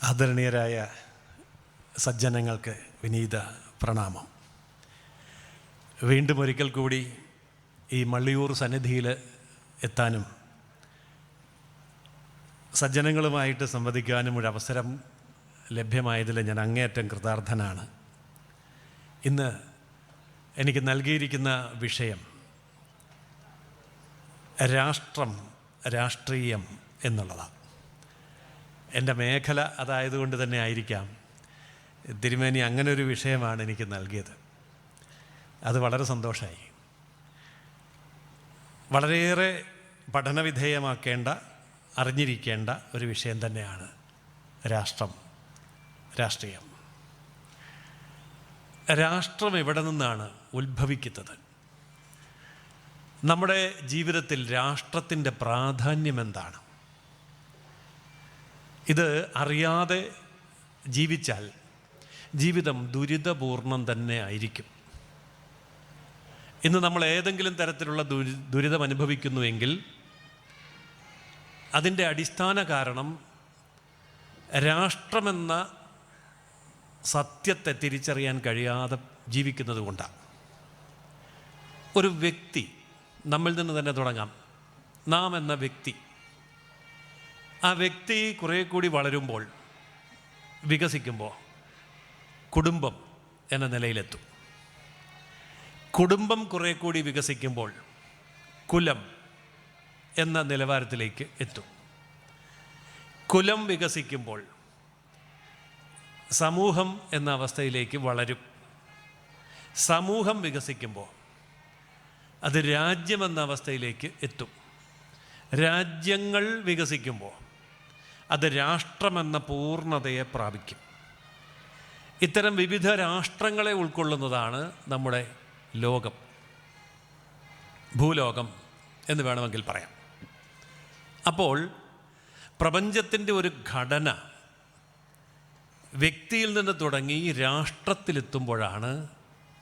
ആദരണീയരായ സജ്ജനങ്ങൾക്ക് വിനീത പ്രണാമം. വീണ്ടും ഒരിക്കൽ കൂടി ഈ മള്ളിയൂർ സന്നിധിയിൽ എത്താനും സജ്ജനങ്ങളുമായിട്ട് സംവദിക്കാനും ഒരു അവസരം ലഭ്യമായതിൽ ഞാൻ അങ്ങേയറ്റം കൃതാർത്ഥനാണ്. ഇന്ന് എനിക്ക് നൽകിയിരിക്കുന്ന വിഷയം രാഷ്ട്രം, രാഷ്ട്രീയം എന്നുള്ളതാണ്. എൻ്റെ മേഖല അതായതുകൊണ്ട് തന്നെ ആയിരിക്കാം തിരുമേനി അങ്ങനെ ഒരു വിഷയമാണ് എനിക്ക് നൽകിയത്. അത് വളരെ സന്തോഷമായി. വളരെയേറെ പഠനവിധേയമാക്കേണ്ട, അറിഞ്ഞിരിക്കേണ്ട ഒരു വിഷയം തന്നെയാണ് രാഷ്ട്രം, രാഷ്ട്രീയം. രാഷ്ട്രം എവിടെ നിന്നാണ് ഉത്ഭവിക്കുന്നത്? നമ്മുടെ ജീവിതത്തിൽ രാഷ്ട്രത്തിൻ്റെ പ്രാധാന്യം എന്താണ്? ഇത് അറിയാതെ ജീവിച്ചാൽ ജീവിതം ദുരിതപൂർണം തന്നെ ആയിരിക്കും. ഇന്ന് നമ്മൾ ഏതെങ്കിലും തരത്തിലുള്ള ദുരിതം അനുഭവിക്കുന്നുവെങ്കിൽ അതിൻ്റെ അടിസ്ഥാന കാരണം രാഷ്ട്രമെന്ന സത്യത്തെ തിരിച്ചറിയാൻ കഴിയാതെ ജീവിക്കുന്നത് കൊണ്ടാണ്. ഒരു വ്യക്തി, നമ്മിൽ നിന്ന് തന്നെ തുടങ്ങാം. നാം എന്ന വ്യക്തി, ആ വ്യക്തി കുറേ കൂടി വളരുമ്പോൾ, വികസിക്കുമ്പോൾ കുടുംബം എന്ന നിലയിലെത്തും. കുടുംബം കുറേ കൂടി വികസിക്കുമ്പോൾ കുലം എന്ന നിലവാരത്തിലേക്ക് എത്തും. കുലം വികസിക്കുമ്പോൾ സമൂഹം എന്ന അവസ്ഥയിലേക്ക് വളരും. സമൂഹം വികസിക്കുമ്പോൾ അത് രാജ്യമെന്ന അവസ്ഥയിലേക്ക് എത്തും. രാജ്യങ്ങൾ വികസിക്കുമ്പോൾ അത് രാഷ്ട്രമെന്ന പൂർണ്ണതയെ പ്രാപിക്കും. ഇത്തരം വിവിധ രാഷ്ട്രങ്ങളെ ഉൾക്കൊള്ളുന്നതാണ് നമ്മുടെ ലോകം, ഭൂലോകം എന്ന് വേണമെങ്കിൽ പറയാം. അപ്പോൾ പ്രപഞ്ചത്തിൻ്റെ ഒരു ഘടന വ്യക്തിയിൽ നിന്ന് തുടങ്ങി രാഷ്ട്രത്തിലെത്തുമ്പോഴാണ്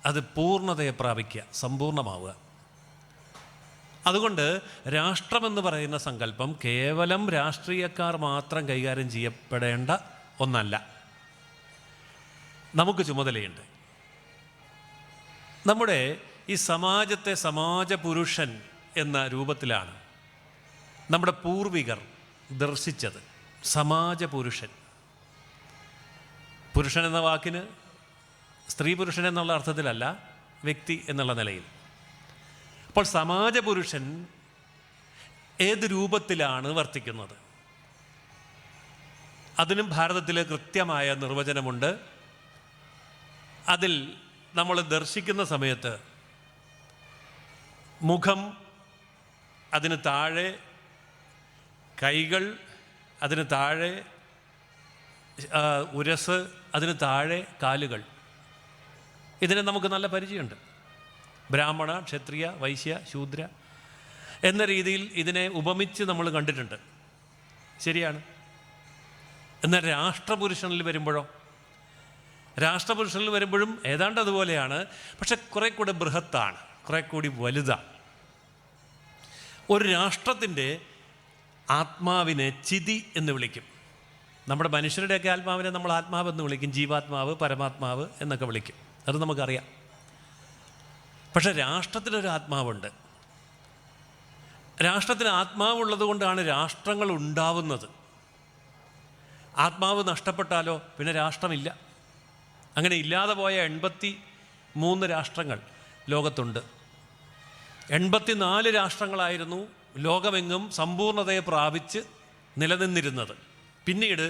അത് പൂർണ്ണതയെ പ്രാപിക്കുക, സമ്പൂർണ്ണമാവുക. അതുകൊണ്ട് രാഷ്ട്രമെന്ന് പറയുന്ന സങ്കല്പം കേവലം രാഷ്ട്രീയക്കാർ മാത്രം കൈകാര്യം ചെയ്യപ്പെടേണ്ട ഒന്നല്ല. നമുക്ക് ചുമതലയുണ്ട്. നമ്മുടെ ഈ സമാജത്തെ സമാജപുരുഷൻ എന്ന രൂപത്തിലാണ് നമ്മുടെ പൂർവികർ ദർശിച്ചത്. സമാജപുരുഷൻ, പുരുഷൻ എന്ന വാക്കിന് സ്ത്രീ പുരുഷൻ എന്നുള്ള അർത്ഥത്തിലല്ല, വ്യക്തി എന്നുള്ള നിലയിൽ. അപ്പോൾ സമാജപുരുഷൻ ഏത് രൂപത്തിലാണ് വർത്തിക്കുന്നത്? അതിനും ഭാരതത്തിൽ കൃത്യമായ നിർവചനമുണ്ട്. അതിൽ നമ്മൾ ദർശിക്കുന്ന സമയത്ത് മുഖം, അതിന് താഴെ കൈകൾ, അതിന് താഴെ ഉരസ്, അതിന് താഴെ കാലുകൾ. ഇതിന് നമുക്ക് നല്ല പരിചയമുണ്ട്. ബ്രാഹ്മണ, ക്ഷത്രിയ, വൈശ്യ, ശൂദ്ര എന്ന രീതിയിൽ ഇതിനെ ഉപമിച്ച് നമ്മൾ കണ്ടിട്ടുണ്ട്. ശരിയാണ്. എന്നാൽ രാഷ്ട്രപുരുഷനിൽ വരുമ്പോഴോ? രാഷ്ട്രപുരുഷനിൽ വരുമ്പോഴും ഏതാണ്ട് അതുപോലെയാണ്. പക്ഷെ കുറെ കൂടെ ബൃഹത്താണ്, കുറെ കൂടി വലുതാണ്. ഒരു രാഷ്ട്രത്തിൻ്റെ ആത്മാവിനെ ചിതി എന്ന് വിളിക്കും. നമ്മുടെ മനുഷ്യരുടെയൊക്കെ ആത്മാവിനെ നമ്മൾ ആത്മാവ് എന്ന് വിളിക്കും. ജീവാത്മാവ്, പരമാത്മാവ് എന്നൊക്കെ വിളിക്കും. അത് നമുക്കറിയാം. പക്ഷെ രാഷ്ട്രത്തിനൊരു ആത്മാവുണ്ട്. രാഷ്ട്രത്തിന് ആത്മാവുള്ളത് കൊണ്ടാണ് രാഷ്ട്രങ്ങൾ ഉണ്ടാവുന്നത്. ആത്മാവ് നഷ്ടപ്പെട്ടാലോ പിന്നെ രാഷ്ട്രമില്ല. അങ്ങനെ ഇല്ലാതെ പോയ 83 രാഷ്ട്രങ്ങൾ ലോകത്തുണ്ട്. 84 രാഷ്ട്രങ്ങളായിരുന്നു ലോകമെങ്ങും സമ്പൂർണ്ണതയെ പ്രാപിച്ച് നിലനിന്നിരുന്നത്. പിന്നീട്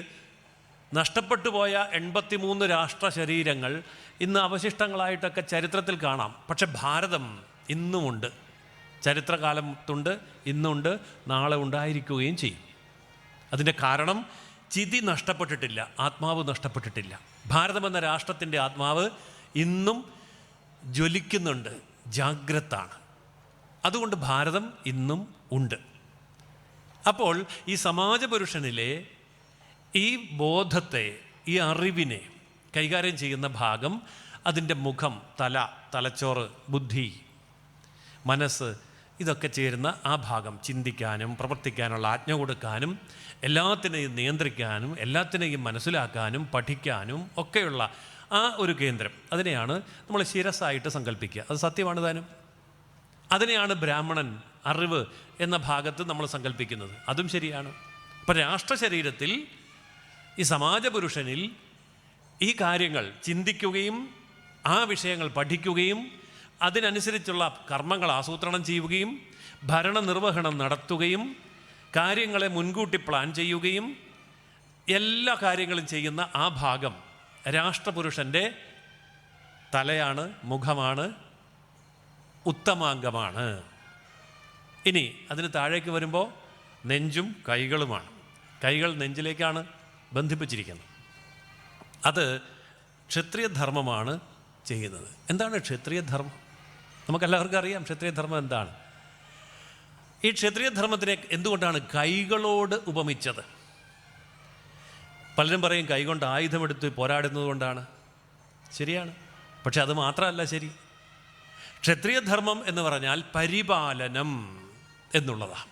നഷ്ടപ്പെട്ടു പോയ 83 രാഷ്ട്ര ശരീരങ്ങൾ ഇന്ന് അവശിഷ്ടങ്ങളായിട്ടൊക്കെ ചരിത്രത്തിൽ കാണാം. പക്ഷെ ഭാരതം ഇന്നുമുണ്ട്, ചരിത്രകാലത്തുണ്ട്, ഇന്നുണ്ട്, നാളെ ഉണ്ടായിരിക്കുകയും ചെയ്യും. അതിൻ്റെ കാരണം ചിതി നഷ്ടപ്പെട്ടിട്ടില്ല, ആത്മാവ് നഷ്ടപ്പെട്ടിട്ടില്ല. ഭാരതം എന്ന രാഷ്ട്രത്തിൻ്റെ ആത്മാവ് ഇന്നും ജ്വലിക്കുന്നുണ്ട്, ജാഗ്രതാണ്. അതുകൊണ്ട് ഭാരതം ഇന്നും ഉണ്ട്. അപ്പോൾ ഈ സമാജപുരുഷനിലെ ഈ ബോധത്തെ, ഈ അറിവിനെ കൈകാര്യം ചെയ്യുന്ന ഭാഗം, അതിൻ്റെ മുഖം, തല, തലച്ചോറ്, ബുദ്ധി, മനസ്സ് ഇതൊക്കെ ചേരുന്ന ആ ഭാഗം ചിന്തിക്കാനും പ്രവർത്തിക്കാനുള്ള ആജ്ഞ കൊടുക്കാനും എല്ലാത്തിനെയും നിയന്ത്രിക്കാനും എല്ലാത്തിനെയും മനസ്സിലാക്കാനും പഠിക്കാനും ഒക്കെയുള്ള ആ ഒരു കേന്ദ്രം, അതിനെയാണ് നമ്മൾ ശിരസ്സായിട്ട് സങ്കല്പിക്കുക. അത് സത്യമാണ് താനും. അതിനെയാണ് ബ്രാഹ്മണൻ, അറിവ് എന്ന ഭാഗത്ത് നമ്മൾ സങ്കല്പിക്കുന്നത്. അതും ശരിയാണ്. അപ്പം രാഷ്ട്ര ശരീരത്തിൽ ഈ സമാജപുരുഷനിൽ ഈ കാര്യങ്ങൾ ചിന്തിക്കുകയും ആ വിഷയങ്ങൾ പഠിക്കുകയും അതിനനുസരിച്ചുള്ള കർമ്മങ്ങൾ ആസൂത്രണം ചെയ്യുകയും ഭരണനിർവഹണം നടത്തുകയും കാര്യങ്ങളെ മുൻകൂട്ടി പ്ലാൻ ചെയ്യുകയും എല്ലാ കാര്യങ്ങളും ചെയ്യുന്ന ആ ഭാഗം രാഷ്ട്രപുരുഷൻ്റെ തലയാണ്, മുഖമാണ്, ഉത്തമാംഗമാണ്. ഇനി അതിന് താഴേക്ക് വരുമ്പോൾ നെഞ്ചും കൈകളുമാണ്. കൈകൾ നെഞ്ചിലേക്കാണ് ബന്ധിപ്പിച്ചിരിക്കുന്നത്. അത് ക്ഷത്രിയധർമ്മമാണ് ചെയ്യുന്നത്. എന്താണ് ക്ഷത്രിയധർമ്മം? നമുക്കെല്ലാവർക്കും അറിയാം ക്ഷത്രിയധർമ്മം എന്താണ്. ഈ ക്ഷത്രിയധർമ്മത്തിനെ എന്തുകൊണ്ടാണ് കൈകളോട് ഉപമിച്ചത്? പലരും പറയും കൈകൊണ്ട് ആയുധമെടുത്ത് പോരാടുന്നത് കൊണ്ടാണ്. ശരിയാണ്. പക്ഷെ അത് മാത്രമല്ല ശരി. ക്ഷത്രിയധർമ്മം എന്ന് പറഞ്ഞാൽ പരിപാലനം എന്നുള്ളതാണ്.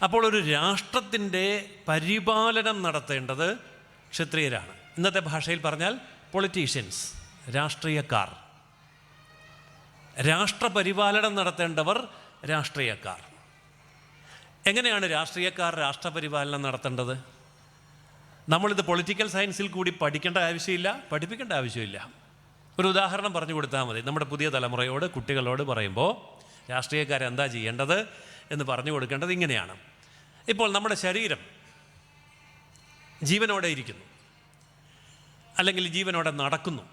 അപ്പോൾ ഒരു രാഷ്ട്രത്തിൻ്റെ പരിപാലനം നടത്തേണ്ടത് ക്ഷത്രിയരാണ്. ഇന്നത്തെ ഭാഷയിൽ പറഞ്ഞാൽ പൊളിറ്റീഷ്യൻസ്, രാഷ്ട്രീയക്കാർ. രാഷ്ട്രപരിപാലനം നടത്തേണ്ടവർ രാഷ്ട്രീയക്കാർ. എങ്ങനെയാണ് രാഷ്ട്രീയക്കാർ രാഷ്ട്രപരിപാലനം നടത്തേണ്ടത്? നമ്മളിത് പൊളിറ്റിക്കൽ സയൻസിൽ കൂടി പഠിക്കേണ്ട ആവശ്യമില്ല, പഠിപ്പിക്കേണ്ട ആവശ്യമില്ല. ഒരു ഉദാഹരണം പറഞ്ഞു കൊടുത്താൽ മതി. നമ്മുടെ പുതിയ തലമുറയോട്, കുട്ടികളോട് പറയുമ്പോൾ രാഷ്ട്രീയക്കാരെന്താ ചെയ്യേണ്ടത് എന്ന് പറഞ്ഞു കൊടുക്കേണ്ടത് ഇങ്ങനെയാണ്. ഇപ്പോൾ നമ്മുടെ ശരീരം ജീവനോടെ ഇരിക്കുന്നു, അല്ലെങ്കിൽ ജീവനോടെ നടക്കുന്നു.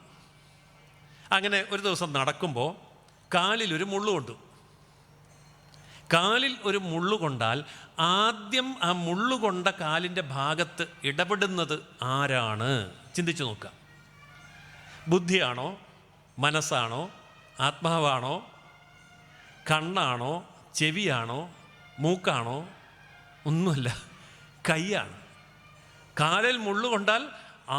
അങ്ങനെ ഒരു ദിവസം നടക്കുമ്പോൾ കാലിലൊരു മുള്ളു കൊണ്ടു. കാലിൽ ഒരു മുള്ളു കൊണ്ടാൽ ആദ്യം ആ മുള്ളുകൊണ്ട കാലിൻ്റെ ഭാഗത്ത് ഇടപെടുന്നത് ആരാണ്? ചിന്തിച്ചു നോക്കുക. ബുദ്ധിയാണോ, മനസ്സാണോ, ആത്മാവാണോ, കണ്ണാണോ, ചെവിയാണോ, മൂക്കാണോ? ഒന്നുമല്ല, കൈയാണ്. കാലിൽ മുള്ളു കൊണ്ടാൽ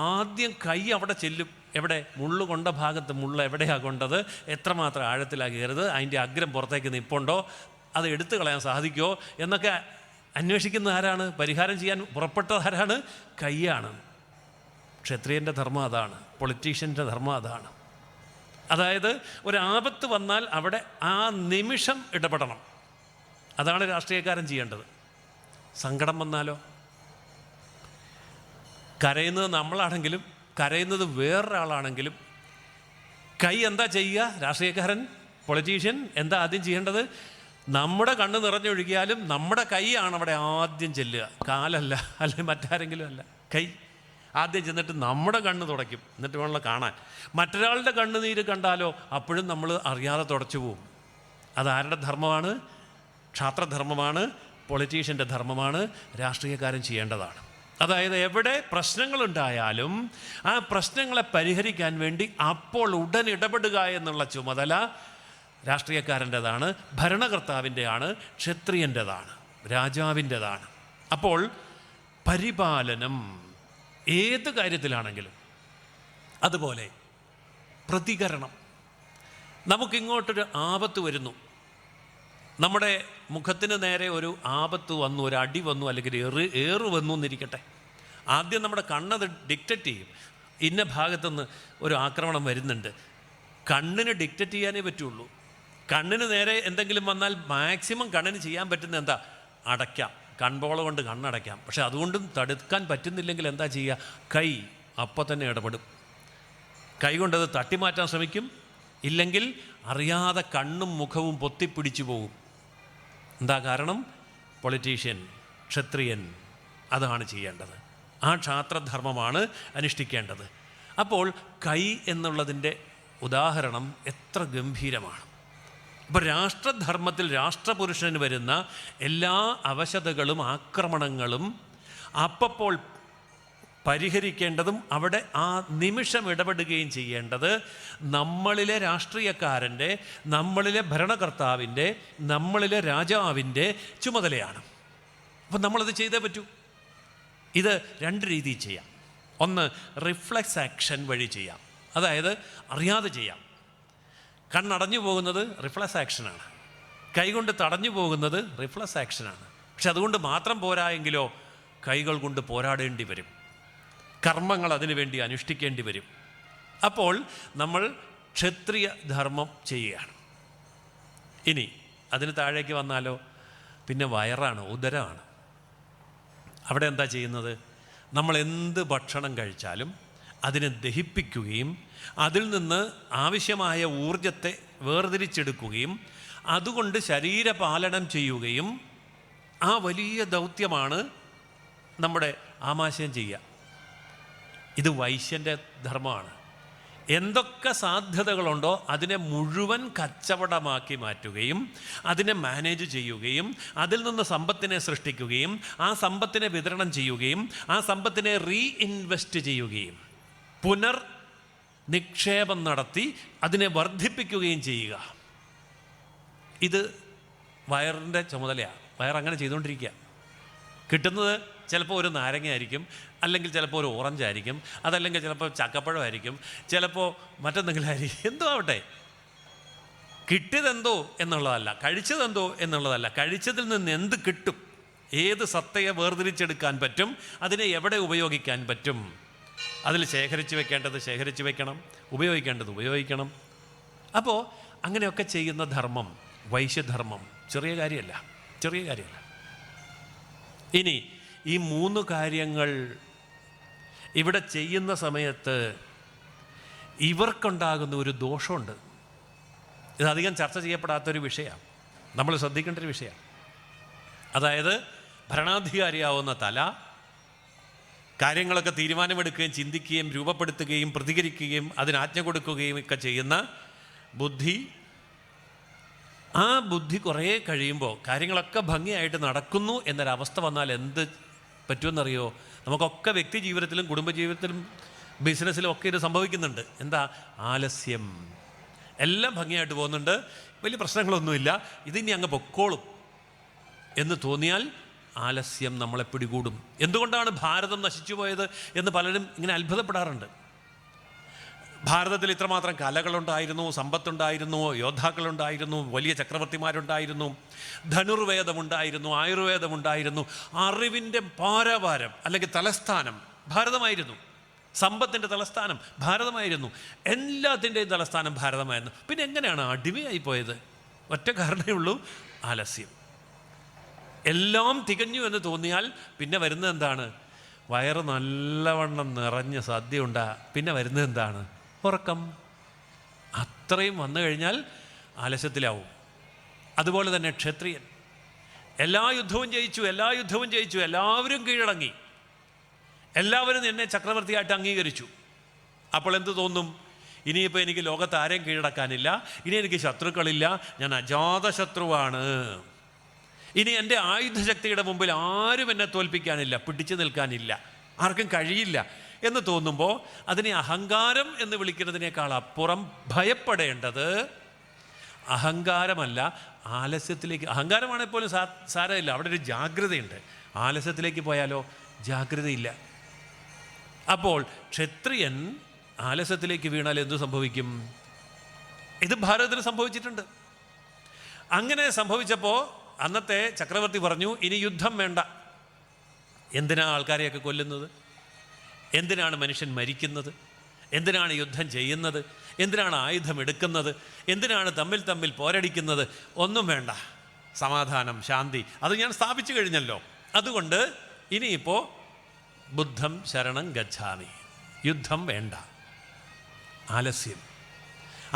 ആദ്യം കൈ അവിടെ ചെല്ലും. എവിടെ? മുള്ളു കൊണ്ട ഭാഗത്ത്. മുള്ള എവിടെയാണ് കൊണ്ടത്? എത്രമാത്രം ആഴത്തിലാണ് കയറുന്നത്? അതിൻ്റെ അഗ്രം പുറത്തേക്ക് നിൽപ്പുണ്ടോ? അത് എടുത്തു കളയാൻ സാധിക്കുമോ എന്നൊക്കെ അന്വേഷിക്കുന്ന ആരാണ്? പരിഹാരം ചെയ്യാൻ പുറപ്പെട്ടത് ആരാണ്? കൈയാണ്. ക്ഷത്രിയൻ്റെ ധർമ്മം അതാണ്, പൊളിറ്റീഷ്യൻ്റെ ധർമ്മം അതാണ്. അതായത് ഒരു ആപത്ത് വന്നാൽ അവിടെ ആ നിമിഷം ഇടപെടണം. അതാണ് രാഷ്ട്രീയക്കാരൻ ചെയ്യേണ്ടത്. സങ്കടം വന്നാലോ? കരയുന്നത് നമ്മളാണെങ്കിലും കരയുന്നത് വേറൊരാളാണെങ്കിലും കൈ എന്താ ചെയ്യുക? രാഷ്ട്രീയക്കാരൻ, പൊളിറ്റീഷ്യൻ എന്താ ആദ്യം ചെയ്യേണ്ടത്? നമ്മുടെ കണ്ണ് നിറഞ്ഞൊഴുകിയാലും നമ്മുടെ കൈയാണ് അവിടെ ആദ്യം ചെല്ലുക, കാലല്ല, അല്ലെങ്കിൽ മറ്റാരെങ്കിലും അല്ല. കൈ ആദ്യം ചെന്നിട്ട് നമ്മുടെ കണ്ണ് തുടയ്ക്കും, എന്നിട്ട് വേണമല്ലോ കാണാൻ. മറ്റൊരാളുടെ കണ്ണുനീര് കണ്ടാലോ അപ്പോഴും നമ്മൾ അറിയാതെ തുടച്ചു പോവും. അതാരുടെ ധർമ്മമാണ്? ക്ഷാത്രധർമ്മമാണ്, പൊളിറ്റീഷ്യൻ്റെ ധർമ്മമാണ്, രാഷ്ട്രീയക്കാരൻ ചെയ്യേണ്ടതാണ്. അതായത് എവിടെ പ്രശ്നങ്ങളുണ്ടായാലും ആ പ്രശ്നങ്ങളെ പരിഹരിക്കാൻ വേണ്ടി അപ്പോൾ ഉടൻ ഇടപെടുക എന്നുള്ള ചുമതല രാഷ്ട്രീയക്കാരൻ്റെതാണ്, ഭരണകർത്താവിൻ്റെയാണ്, ക്ഷത്രിയൻ്റെതാണ്, രാജാവിൻ്റെതാണ്. അപ്പോൾ പരിപാലനം ഏത് കാര്യത്തിലാണെങ്കിലും. അതുപോലെ പ്രതികരണം. നമുക്കിങ്ങോട്ടൊരു ആപത്ത് വരുന്നു, നമ്മുടെ മുഖത്തിന് നേരെ ഒരു ആപത്ത് വന്നു, ഒരു അടി വന്നു, അല്ലെങ്കിൽ ഏറ് വന്നു എന്നിരിക്കട്ടെ. ആദ്യം നമ്മുടെ കണ്ണത് ഡിക്റ്റേറ്റ് ചെയ്യും. ഇന്ന ഭാഗത്തുനിന്ന് ഒരു ആക്രമണം വരുന്നുണ്ട്. കണ്ണിന് ഡിക്റ്റേറ്റ് ചെയ്യാനേ പറ്റുള്ളൂ. കണ്ണിന് നേരെ എന്തെങ്കിലും വന്നാൽ മാക്സിമം കണ്ണിന് ചെയ്യാൻ പറ്റുന്ന എന്താ? അടയ്ക്കാം, കൺപോള കൊണ്ട് കണ്ണടയ്ക്കാം. പക്ഷെ അതുകൊണ്ടും തടുക്കാൻ പറ്റുന്നില്ലെങ്കിൽ എന്താ ചെയ്യുക? കൈ അപ്പം തന്നെ ഇടപെടും. കൈ കൊണ്ടത് തട്ടിമാറ്റാൻ ശ്രമിക്കും. ഇല്ലെങ്കിൽ അറിയാതെ കണ്ണും മുഖവും പൊത്തിപ്പിടിച്ചു പോകും. എന്താ കാരണം? പൊളിറ്റീഷ്യൻ, ക്ഷത്രിയൻ അതാണ് ചെയ്യേണ്ടത്. ആ ക്ഷാത്രധർമ്മമാണ് അനുഷ്ഠിക്കേണ്ടത്. അപ്പോൾ കൈ എന്നുള്ളതിൻ്റെ ഉദാഹരണം എത്ര ഗംഭീരമാണ്. ഇപ്പോൾ രാഷ്ട്രധർമ്മത്തിൽ രാഷ്ട്രപുരുഷന് വരുന്ന എല്ലാ അവശതകളും ആക്രമണങ്ങളും അപ്പോൾ പരിഹരിക്കേണ്ടതും അവിടെ ആ നിമിഷം ഇടപെടുകയും ചെയ്യേണ്ടത് നമ്മളിലെ രാഷ്ട്രീയക്കാരൻ്റെ, നമ്മളിലെ ഭരണകർത്താവിൻ്റെ, നമ്മളിലെ രാജാവിൻ്റെ ചുമതലയാണ്. അപ്പം നമ്മളത് ചെയ്തേ പറ്റൂ. ഇത് രണ്ട് രീതിയിൽ ചെയ്യാം. ഒന്ന് റിഫ്ലെക്സ് ആക്ഷൻ വഴി ചെയ്യാം, അതായത് അറിയാതെ ചെയ്യാം. കണ്ണടഞ്ഞു പോകുന്നത് റിഫ്ലെക്സ് ആക്ഷനാണ്. കൈകൊണ്ട് തടഞ്ഞു പോകുന്നത് റിഫ്ലക്സ് ആക്ഷനാണ്. പക്ഷെ അതുകൊണ്ട് മാത്രം പോരാ എങ്കിലോ കൈകൾ കൊണ്ട് പോരാടേണ്ടി വരും, കർമ്മങ്ങൾ അതിനു വേണ്ടി അനുഷ്ഠിക്കേണ്ടി വരും. അപ്പോൾ നമ്മൾ ക്ഷത്രിയ ധർമ്മം ചെയ്യുകയാണ്. ഇനി അതിന് താഴേക്ക് വന്നാലോ, പിന്നെ വയറാണ്, ഉദരമാണ്. അവിടെ എന്താ ചെയ്യുന്നത്? നമ്മൾ എന്ത് ഭക്ഷണം കഴിച്ചാലും അതിനെ ദഹിപ്പിക്കുകയും അതിൽ നിന്ന് ആവശ്യമായ ഊർജത്തെ വേർതിരിച്ചെടുക്കുകയും അതുകൊണ്ട് ശരീരപാലനം ചെയ്യുകയും ആ വലിയ ദൗത്യമാണ് നമ്മുടെ ആമാശയം ചെയ്യുക. ഇത് വൈശ്യൻ്റെ ധർമ്മമാണ്. എന്തൊക്കെ സാധ്യതകളുണ്ടോ അതിനെ മുഴുവൻ കച്ചവടമാക്കി മാറ്റുകയും അതിനെ മാനേജ് ചെയ്യുകയും അതിൽ നിന്ന് സമ്പത്തിനെ സൃഷ്ടിക്കുകയും ആ സമ്പത്തിനെ വിതരണം ചെയ്യുകയും ആ സമ്പത്തിനെ റീഇൻവെസ്റ്റ് ചെയ്യുകയും പുനർ നിക്ഷേപം നടത്തി അതിനെ വർദ്ധിപ്പിക്കുകയും ചെയ്യുക. ഇത് വയറിൻ്റെ ചുമതലയാണ്. വയറങ്ങനെ ചെയ്തുകൊണ്ടിരിക്കുക. കിട്ടുന്നത് ചിലപ്പോൾ ഒരു നാരങ്ങയായിരിക്കും, അല്ലെങ്കിൽ ചിലപ്പോൾ ഒരു ഓറഞ്ചായിരിക്കും, അതല്ലെങ്കിൽ ചിലപ്പോൾ ചക്കപ്പഴമായിരിക്കും, ചിലപ്പോൾ മറ്റെന്തെങ്കിലും ആയിരിക്കും. എന്തോ ആവട്ടെ, കിട്ടിയതെന്തോ എന്നുള്ളതല്ല, കഴിച്ചതെന്തോ എന്നുള്ളതല്ല, കഴിച്ചതിൽ നിന്ന് എന്ത് കിട്ടും, ഏത് സത്തയെ വേർതിരിച്ചെടുക്കാൻ പറ്റും, അതിനെ എവിടെ ഉപയോഗിക്കാൻ പറ്റും, അതിൽ ശേഖരിച്ച് വെക്കേണ്ടത് ശേഖരിച്ച് വെക്കണം, ഉപയോഗിക്കേണ്ടത് ഉപയോഗിക്കണം. അപ്പോൾ അങ്ങനെയൊക്കെ ചെയ്യുന്ന ധർമ്മം വൈശ്യധർമ്മം ചെറിയ കാര്യമല്ല, ചെറിയ കാര്യമല്ല. ഇനി ഈ 3 കാര്യങ്ങൾ ഇവിടെ ചെയ്യുന്ന സമയത്ത് ഇവർക്കുണ്ടാകുന്ന ഒരു ദോഷമുണ്ട്. ഇതധികം ചർച്ച ചെയ്യപ്പെടാത്തൊരു വിഷയമാണ്, നമ്മൾ ശ്രദ്ധിക്കേണ്ട ഒരു വിഷയമാണ്. അതായത് ഭരണാധികാരിയാവുന്ന തല കാര്യങ്ങളൊക്കെ തീരുമാനമെടുക്കുകയും ചിന്തിക്കുകയും രൂപപ്പെടുത്തുകയും പ്രതികരിക്കുകയും അതിന് ആജ്ഞ കൊടുക്കുകയും ഒക്കെ ചെയ്യുന്ന ബുദ്ധി, ആ ബുദ്ധി കുറേ കഴിയുമ്പോൾ കാര്യങ്ങളൊക്കെ ഭംഗിയായിട്ട് നടക്കുന്നു എന്നൊരവസ്ഥ വന്നാൽ എന്ത് പറ്റുമെന്നറിയോ? നമുക്കൊക്കെ വ്യക്തി ജീവിതത്തിലും കുടുംബജീവിതത്തിലും ബിസിനസ്സിലും ഒക്കെ ഇത് സംഭവിക്കുന്നുണ്ട്. എന്താ? ആലസ്യം. എല്ലാം ഭംഗിയായിട്ട് പോകുന്നുണ്ട്, വലിയ പ്രശ്നങ്ങളൊന്നുമില്ല, ഇതിനി അങ്ങ് പൊക്കോളും എന്ന് തോന്നിയാൽ ആലസ്യം നമ്മളെ പിടികൂടും. എന്തുകൊണ്ടാണ് ഭാരതം നശിച്ചു പോയത് എന്ന് പലരും ഇങ്ങനെ അത്ഭുതപ്പെടാറുണ്ട്. ഭാരതത്തിൽ ഇത്രമാത്രം കലകളുണ്ടായിരുന്നു, സമ്പത്തുണ്ടായിരുന്നു, യോദ്ധാക്കളുണ്ടായിരുന്നു, വലിയ ചക്രവർത്തിമാരുണ്ടായിരുന്നു, ധനുർവേദമുണ്ടായിരുന്നു, ആയുർവേദമുണ്ടായിരുന്നു. അറിവിൻ്റെ പാരവാരം അല്ലെങ്കിൽ തലസ്ഥാനം ഭാരതമായിരുന്നു. സമ്പത്തിൻ്റെ തലസ്ഥാനം ഭാരതമായിരുന്നു. എല്ലാത്തിൻ്റെയും തലസ്ഥാനം ഭാരതമായിരുന്നു. പിന്നെ എങ്ങനെയാണ് അടിമയായി പോയത്? ഒറ്റ കാരണമേ ഉള്ളൂ, ആലസ്യം. എല്ലാം തികഞ്ഞു എന്ന് തോന്നിയാൽ പിന്നെ വരുന്നത് എന്താണ്? വയറ് നല്ലവണ്ണം നിറഞ്ഞ സദ്യ ഉണ്ടാ, പിന്നെ വരുന്നത് എന്താണ്? ഉറക്കം. അത്രയും വന്നു കഴിഞ്ഞാൽ ആലസ്യത്തിലാവും. അതുപോലെ തന്നെ ക്ഷത്രിയൻ എല്ലാ യുദ്ധവും ജയിച്ചു, എല്ലാ യുദ്ധവും ജയിച്ചു, എല്ലാവരും കീഴടങ്ങി, എല്ലാവരും എന്നെ ചക്രവർത്തിയായിട്ട് അംഗീകരിച്ചു. അപ്പോൾ എന്ത് തോന്നും? ഇനിയിപ്പോൾ എനിക്ക് ലോകത്ത് ആരെയും കീഴടക്കാനില്ല, ഇനി എനിക്ക് ശത്രുക്കളില്ല, ഞാൻ അജാതശത്രുവാണ്, ഇനി എൻ്റെ ആയുധശക്തിയുടെ മുമ്പിൽ ആരും എന്നെ തോൽപ്പിക്കാനില്ല, പിടിച്ചു നിൽക്കാനില്ല, ആർക്കും കഴിയില്ല എന്ന് തോന്നുമ്പോൾ അതിനെ അഹങ്കാരം എന്ന് വിളിക്കുന്നതിനേക്കാൾ അപ്പുറം ഭയപ്പെടേണ്ടത് അഹങ്കാരമല്ല, ആലസ്യത്തിലേക്ക്. അഹങ്കാരമാണെങ്കിൽ പോലും സാരമില്ല, അവിടെ ഒരു ജാഗ്രതയുണ്ട്. ആലസ്യത്തിലേക്ക് പോയാലോ ജാഗ്രതയില്ല. അപ്പോൾ ക്ഷത്രിയൻ ആലസ്യത്തിലേക്ക് വീണാൽ എന്തു സംഭവിക്കും? ഇത് ഭാരതത്തിന് സംഭവിച്ചിട്ടുണ്ട്. അങ്ങനെ സംഭവിച്ചപ്പോൾ അന്നത്തെ ചക്രവർത്തി പറഞ്ഞു, ഇനി യുദ്ധം വേണ്ട. എന്തിനാണ് ആൾക്കാരെയൊക്കെ കൊല്ലുന്നത്? എന്തിനാണ് മനുഷ്യൻ മരിക്കുന്നത്? എന്തിനാണ് യുദ്ധം ചെയ്യുന്നത്? എന്തിനാണ് ആയുധം എടുക്കുന്നത്? എന്തിനാണ് തമ്മിൽ പോരടിക്കുന്നത്? ഒന്നും വേണ്ട, സമാധാനം, ശാന്തി അത് ഞാൻ സ്ഥാപിച്ചു കഴിഞ്ഞല്ലോ. അതുകൊണ്ട് ഇനിയിപ്പോൾ ബുദ്ധം ശരണം ഗച്ഛാമി, യുദ്ധം വേണ്ട. ആലസ്യം.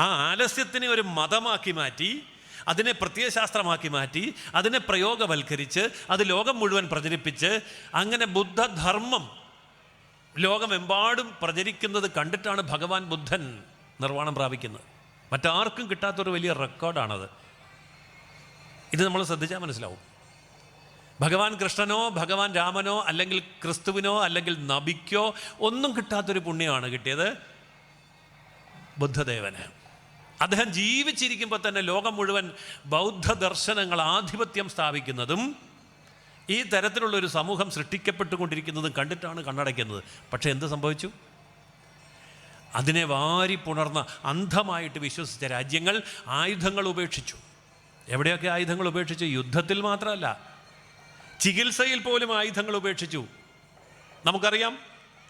ആ ആലസ്യത്തിനെ ഒരു മതമാക്കി മാറ്റി, അതിനെ പ്രത്യയശാസ്ത്രമാക്കി മാറ്റി, അതിനെ പ്രയോഗവൽക്കരിച്ച് അത് ലോകം മുഴുവൻ പ്രചരിപ്പിച്ച് അങ്ങനെ ബുദ്ധധർമ്മം ലോകമെമ്പാടും പ്രചരിക്കുന്നത് കണ്ടിട്ടാണ് ഭഗവാൻ ബുദ്ധൻ നിർവ്വാണം പ്രാപിക്കുന്നത്. മറ്റാർക്കും കിട്ടാത്തൊരു വലിയ റെക്കോർഡാണത്. ഇത് നമ്മൾ ശ്രദ്ധിച്ചാൽ മനസ്സിലാവും. ഭഗവാൻ കൃഷ്ണനോ ഭഗവാൻ രാമനോ അല്ലെങ്കിൽ ക്രിസ്തുവിനോ അല്ലെങ്കിൽ നബിക്കോ ഒന്നും കിട്ടാത്തൊരു പുണ്യമാണ് കിട്ടിയത് ബുദ്ധദേവന്. അദ്ദേഹം ജീവിച്ചിരിക്കുമ്പോൾ തന്നെ ലോകം മുഴുവൻ ബൗദ്ധ ദർശനങ്ങൾ ആധിപത്യം സ്ഥാപിക്കുന്നതും ഈ തരത്തിലുള്ളൊരു സമൂഹം സൃഷ്ടിക്കപ്പെട്ടുകൊണ്ടിരിക്കുന്നതും കണ്ടിട്ടാണ് കണ്ണടയ്ക്കുന്നത്. പക്ഷേ എന്ത് സംഭവിച്ചു? അതിനെ വാരി പുണർന്ന അന്ധമായിട്ട് വിശ്വസിച്ച രാജ്യങ്ങൾ ആയുധങ്ങൾ ഉപേക്ഷിച്ചു. എവിടെയൊക്കെ ആയുധങ്ങൾ ഉപേക്ഷിച്ചു? യുദ്ധത്തിൽ മാത്രമല്ല, ചികിത്സയിൽ പോലും ആയുധങ്ങൾ ഉപേക്ഷിച്ചു. നമുക്കറിയാം,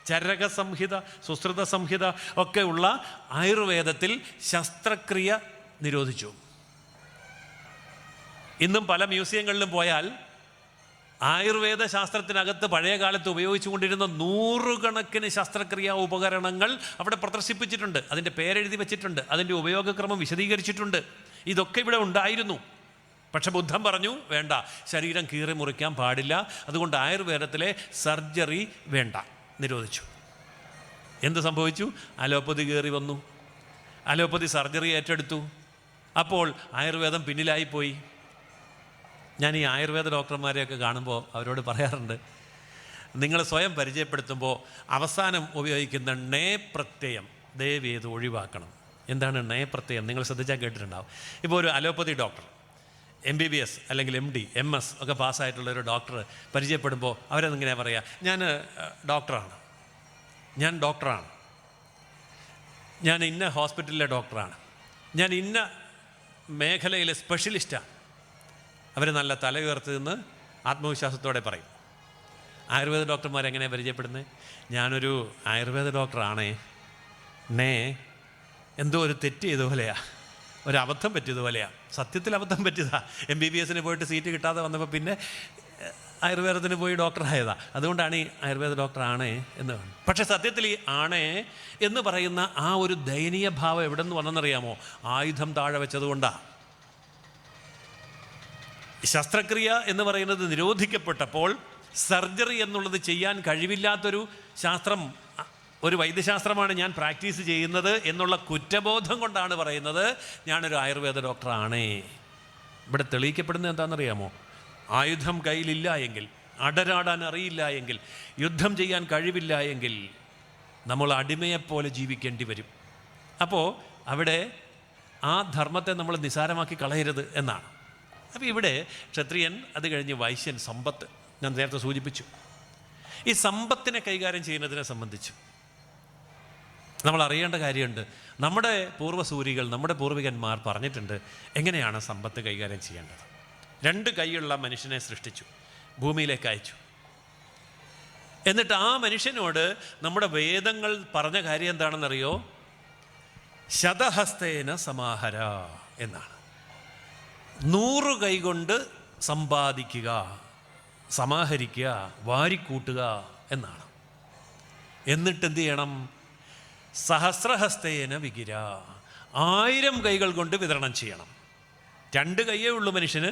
ചരക സംഹിത, സുശ്രുത സംഹിത ഒക്കെ ഉള്ള ആയുർവേദത്തിൽ ശസ്ത്രക്രിയ നിരോധിച്ചു. ഇന്നും പല മ്യൂസിയങ്ങളിലും പോയാൽ ആയുർവേദ ശാസ്ത്രത്തിനകത്ത് പഴയ കാലത്ത് ഉപയോഗിച്ചു കൊണ്ടിരുന്ന നൂറുകണക്കിന് ശസ്ത്രക്രിയാ ഉപകരണങ്ങൾ അവിടെ പ്രദർശിപ്പിച്ചിട്ടുണ്ട്. അതിൻ്റെ പേരെഴുതി വെച്ചിട്ടുണ്ട്, അതിൻ്റെ ഉപയോഗക്രമം വിശദീകരിച്ചിട്ടുണ്ട്. ഇതൊക്കെ ഇവിടെ ഉണ്ടായിരുന്നു. പക്ഷെ ബുദ്ധൻ പറഞ്ഞു, വേണ്ട, ശരീരം കീറി മുറിക്കാൻ പാടില്ല, അതുകൊണ്ട് ആയുർവേദത്തിലെ സർജറി വേണ്ട, നിരോധിച്ചു. എന്ത് സംഭവിച്ചു? അലോപ്പതി കയറി വന്നു, അലോപ്പതി സർജറി ഏറ്റെടുത്തു. അപ്പോൾ ആയുർവേദം പിന്നിലായിപ്പോയി. ഞാൻ ഈ ആയുർവേദ ഡോക്ടർമാരെയൊക്കെ കാണുമ്പോൾ അവരോട് പറയാറുണ്ട്, നിങ്ങൾ സ്വയം പരിചയപ്പെടുത്തുമ്പോൾ അവസാനം ഉപയോഗിക്കുന്ന ണേ പ്രത്യയം ദയവ് ചെയ്ത് ഒഴിവാക്കണം. എന്താണ് ണേ പ്രത്യയം? നിങ്ങൾ ശ്രദ്ധിച്ചാൽ കേട്ടിട്ടുണ്ടാവും. ഇപ്പോൾ ഒരു അലോപ്പതി ഡോക്ടർ, MBBS അല്ലെങ്കിൽ MD MS ഒക്കെ പാസ്സായിട്ടുള്ളൊരു ഡോക്ടർ പരിചയപ്പെടുമ്പോൾ അവരെന്നിങ്ങനെയാണ് പറയുക, ഞാൻ ഡോക്ടറാണ്, ഞാൻ ഇന്ന ഹോസ്പിറ്റലിലെ ഡോക്ടറാണ്, ഞാൻ ഇന്ന മേഖലയിലെ സ്പെഷ്യലിസ്റ്റാണ്. അവർ നല്ല തല ഉയർത്തി നിന്ന് ആത്മവിശ്വാസത്തോടെ പറയും. ആയുർവേദ ഡോക്ടർമാരെങ്ങനെയാണ് പരിചയപ്പെടുന്നത്? ഞാനൊരു ആയുർവേദ ഡോക്ടറാണേ, എന്തോ ഒരു തെറ്റ് ചെയ്തതുപോലെയാണ്, ഒരു അബദ്ധം പറ്റിയതുപോലെയാണ്. സത്യത്തിൽ അബദ്ധം പറ്റിയതാ. MBBSന് പോയിട്ട് സീറ്റ് കിട്ടാതെ വന്നപ്പോൾ പിന്നെ ആയുർവേദത്തിന് പോയി ഡോക്ടറായതാ. അതുകൊണ്ടാണ് ഈ ആയുർവേദ ഡോക്ടറാണേ എന്ന് പറഞ്ഞു. പക്ഷെ സത്യത്തിൽ ഈ ആണേ എന്ന് പറയുന്ന ആ ഒരു ദയനീയ ഭാവം എവിടെ നിന്ന് വന്നെന്നറിയാമോ? ആയുധം താഴെ വെച്ചതുകൊണ്ടാണ്. ശസ്ത്രക്രിയ എന്ന് പറയുന്നത് നിരോധിക്കപ്പെട്ടപ്പോൾ സർജറി എന്നുള്ളത് ചെയ്യാൻ കഴിവില്ലാത്തൊരു ശാസ്ത്രം, ഒരു വൈദ്യശാസ്ത്രമാണ് ഞാൻ പ്രാക്ടീസ് ചെയ്യുന്നത് എന്നുള്ള കുറ്റബോധം കൊണ്ടാണ് പറയുന്നത് ഞാനൊരു ആയുർവേദ ഡോക്ടറാണേ. ഇവിടെ തെളിയിക്കപ്പെടുന്നത് എന്താണെന്നറിയാമോ? ആയുധം കയ്യിലില്ല എങ്കിൽ, അടരാടാൻ അറിയില്ല എങ്കിൽ, യുദ്ധം ചെയ്യാൻ കഴിവില്ല എങ്കിൽ നമ്മൾ അടിമയെപ്പോലെ ജീവിക്കേണ്ടി വരും. അപ്പോൾ അവിടെ ആ ധർമ്മത്തെ നമ്മൾ നിസാരമാക്കി കളയരുത് എന്നാണ്. അപ്പോൾ ഇവിടെ ക്ഷത്രിയൻ, അത് കഴിഞ്ഞ് വൈശ്യൻ, സമ്പത്ത് ഞാൻ നേരത്തെ സൂചിപ്പിച്ചു. ഈ സമ്പത്തിനെ കൈകാര്യം ചെയ്യുന്നതിനെ സംബന്ധിച്ച് നമ്മൾ അറിയേണ്ട കാര്യമുണ്ട്. നമ്മുടെ പൂർവ്വസൂരികൾ, നമ്മുടെ പൂർവികന്മാർ പറഞ്ഞിട്ടുണ്ട് എങ്ങനെയാണ് സമ്പത്ത് കൈകാര്യം ചെയ്യേണ്ടത്. 2 കൈയുള്ള മനുഷ്യനെ സൃഷ്ടിച്ചു, ഭൂമിയിലേക്ക് അയച്ചു. എന്നിട്ട് ആ മനുഷ്യനോട് നമ്മുടെ വേദങ്ങൾ പറഞ്ഞ കാര്യം എന്താണെന്നറിയോ? ശതഹസ്തേന സമാഹര എന്നാണ്. 100 കൈകൊണ്ട് സമ്പാദിക്കുക, സമാഹരിക്കുക, വാരിക്കൂട്ടുക എന്നാണ്. എന്നിട്ട് എന്ത് ചെയ്യണം? സഹസ്രഹസ്തേന വികിര, 1000 കൈകൾ കൊണ്ട് വിതരണം ചെയ്യണം. 2 കൈയേ ഉള്ളൂ മനുഷ്യന്.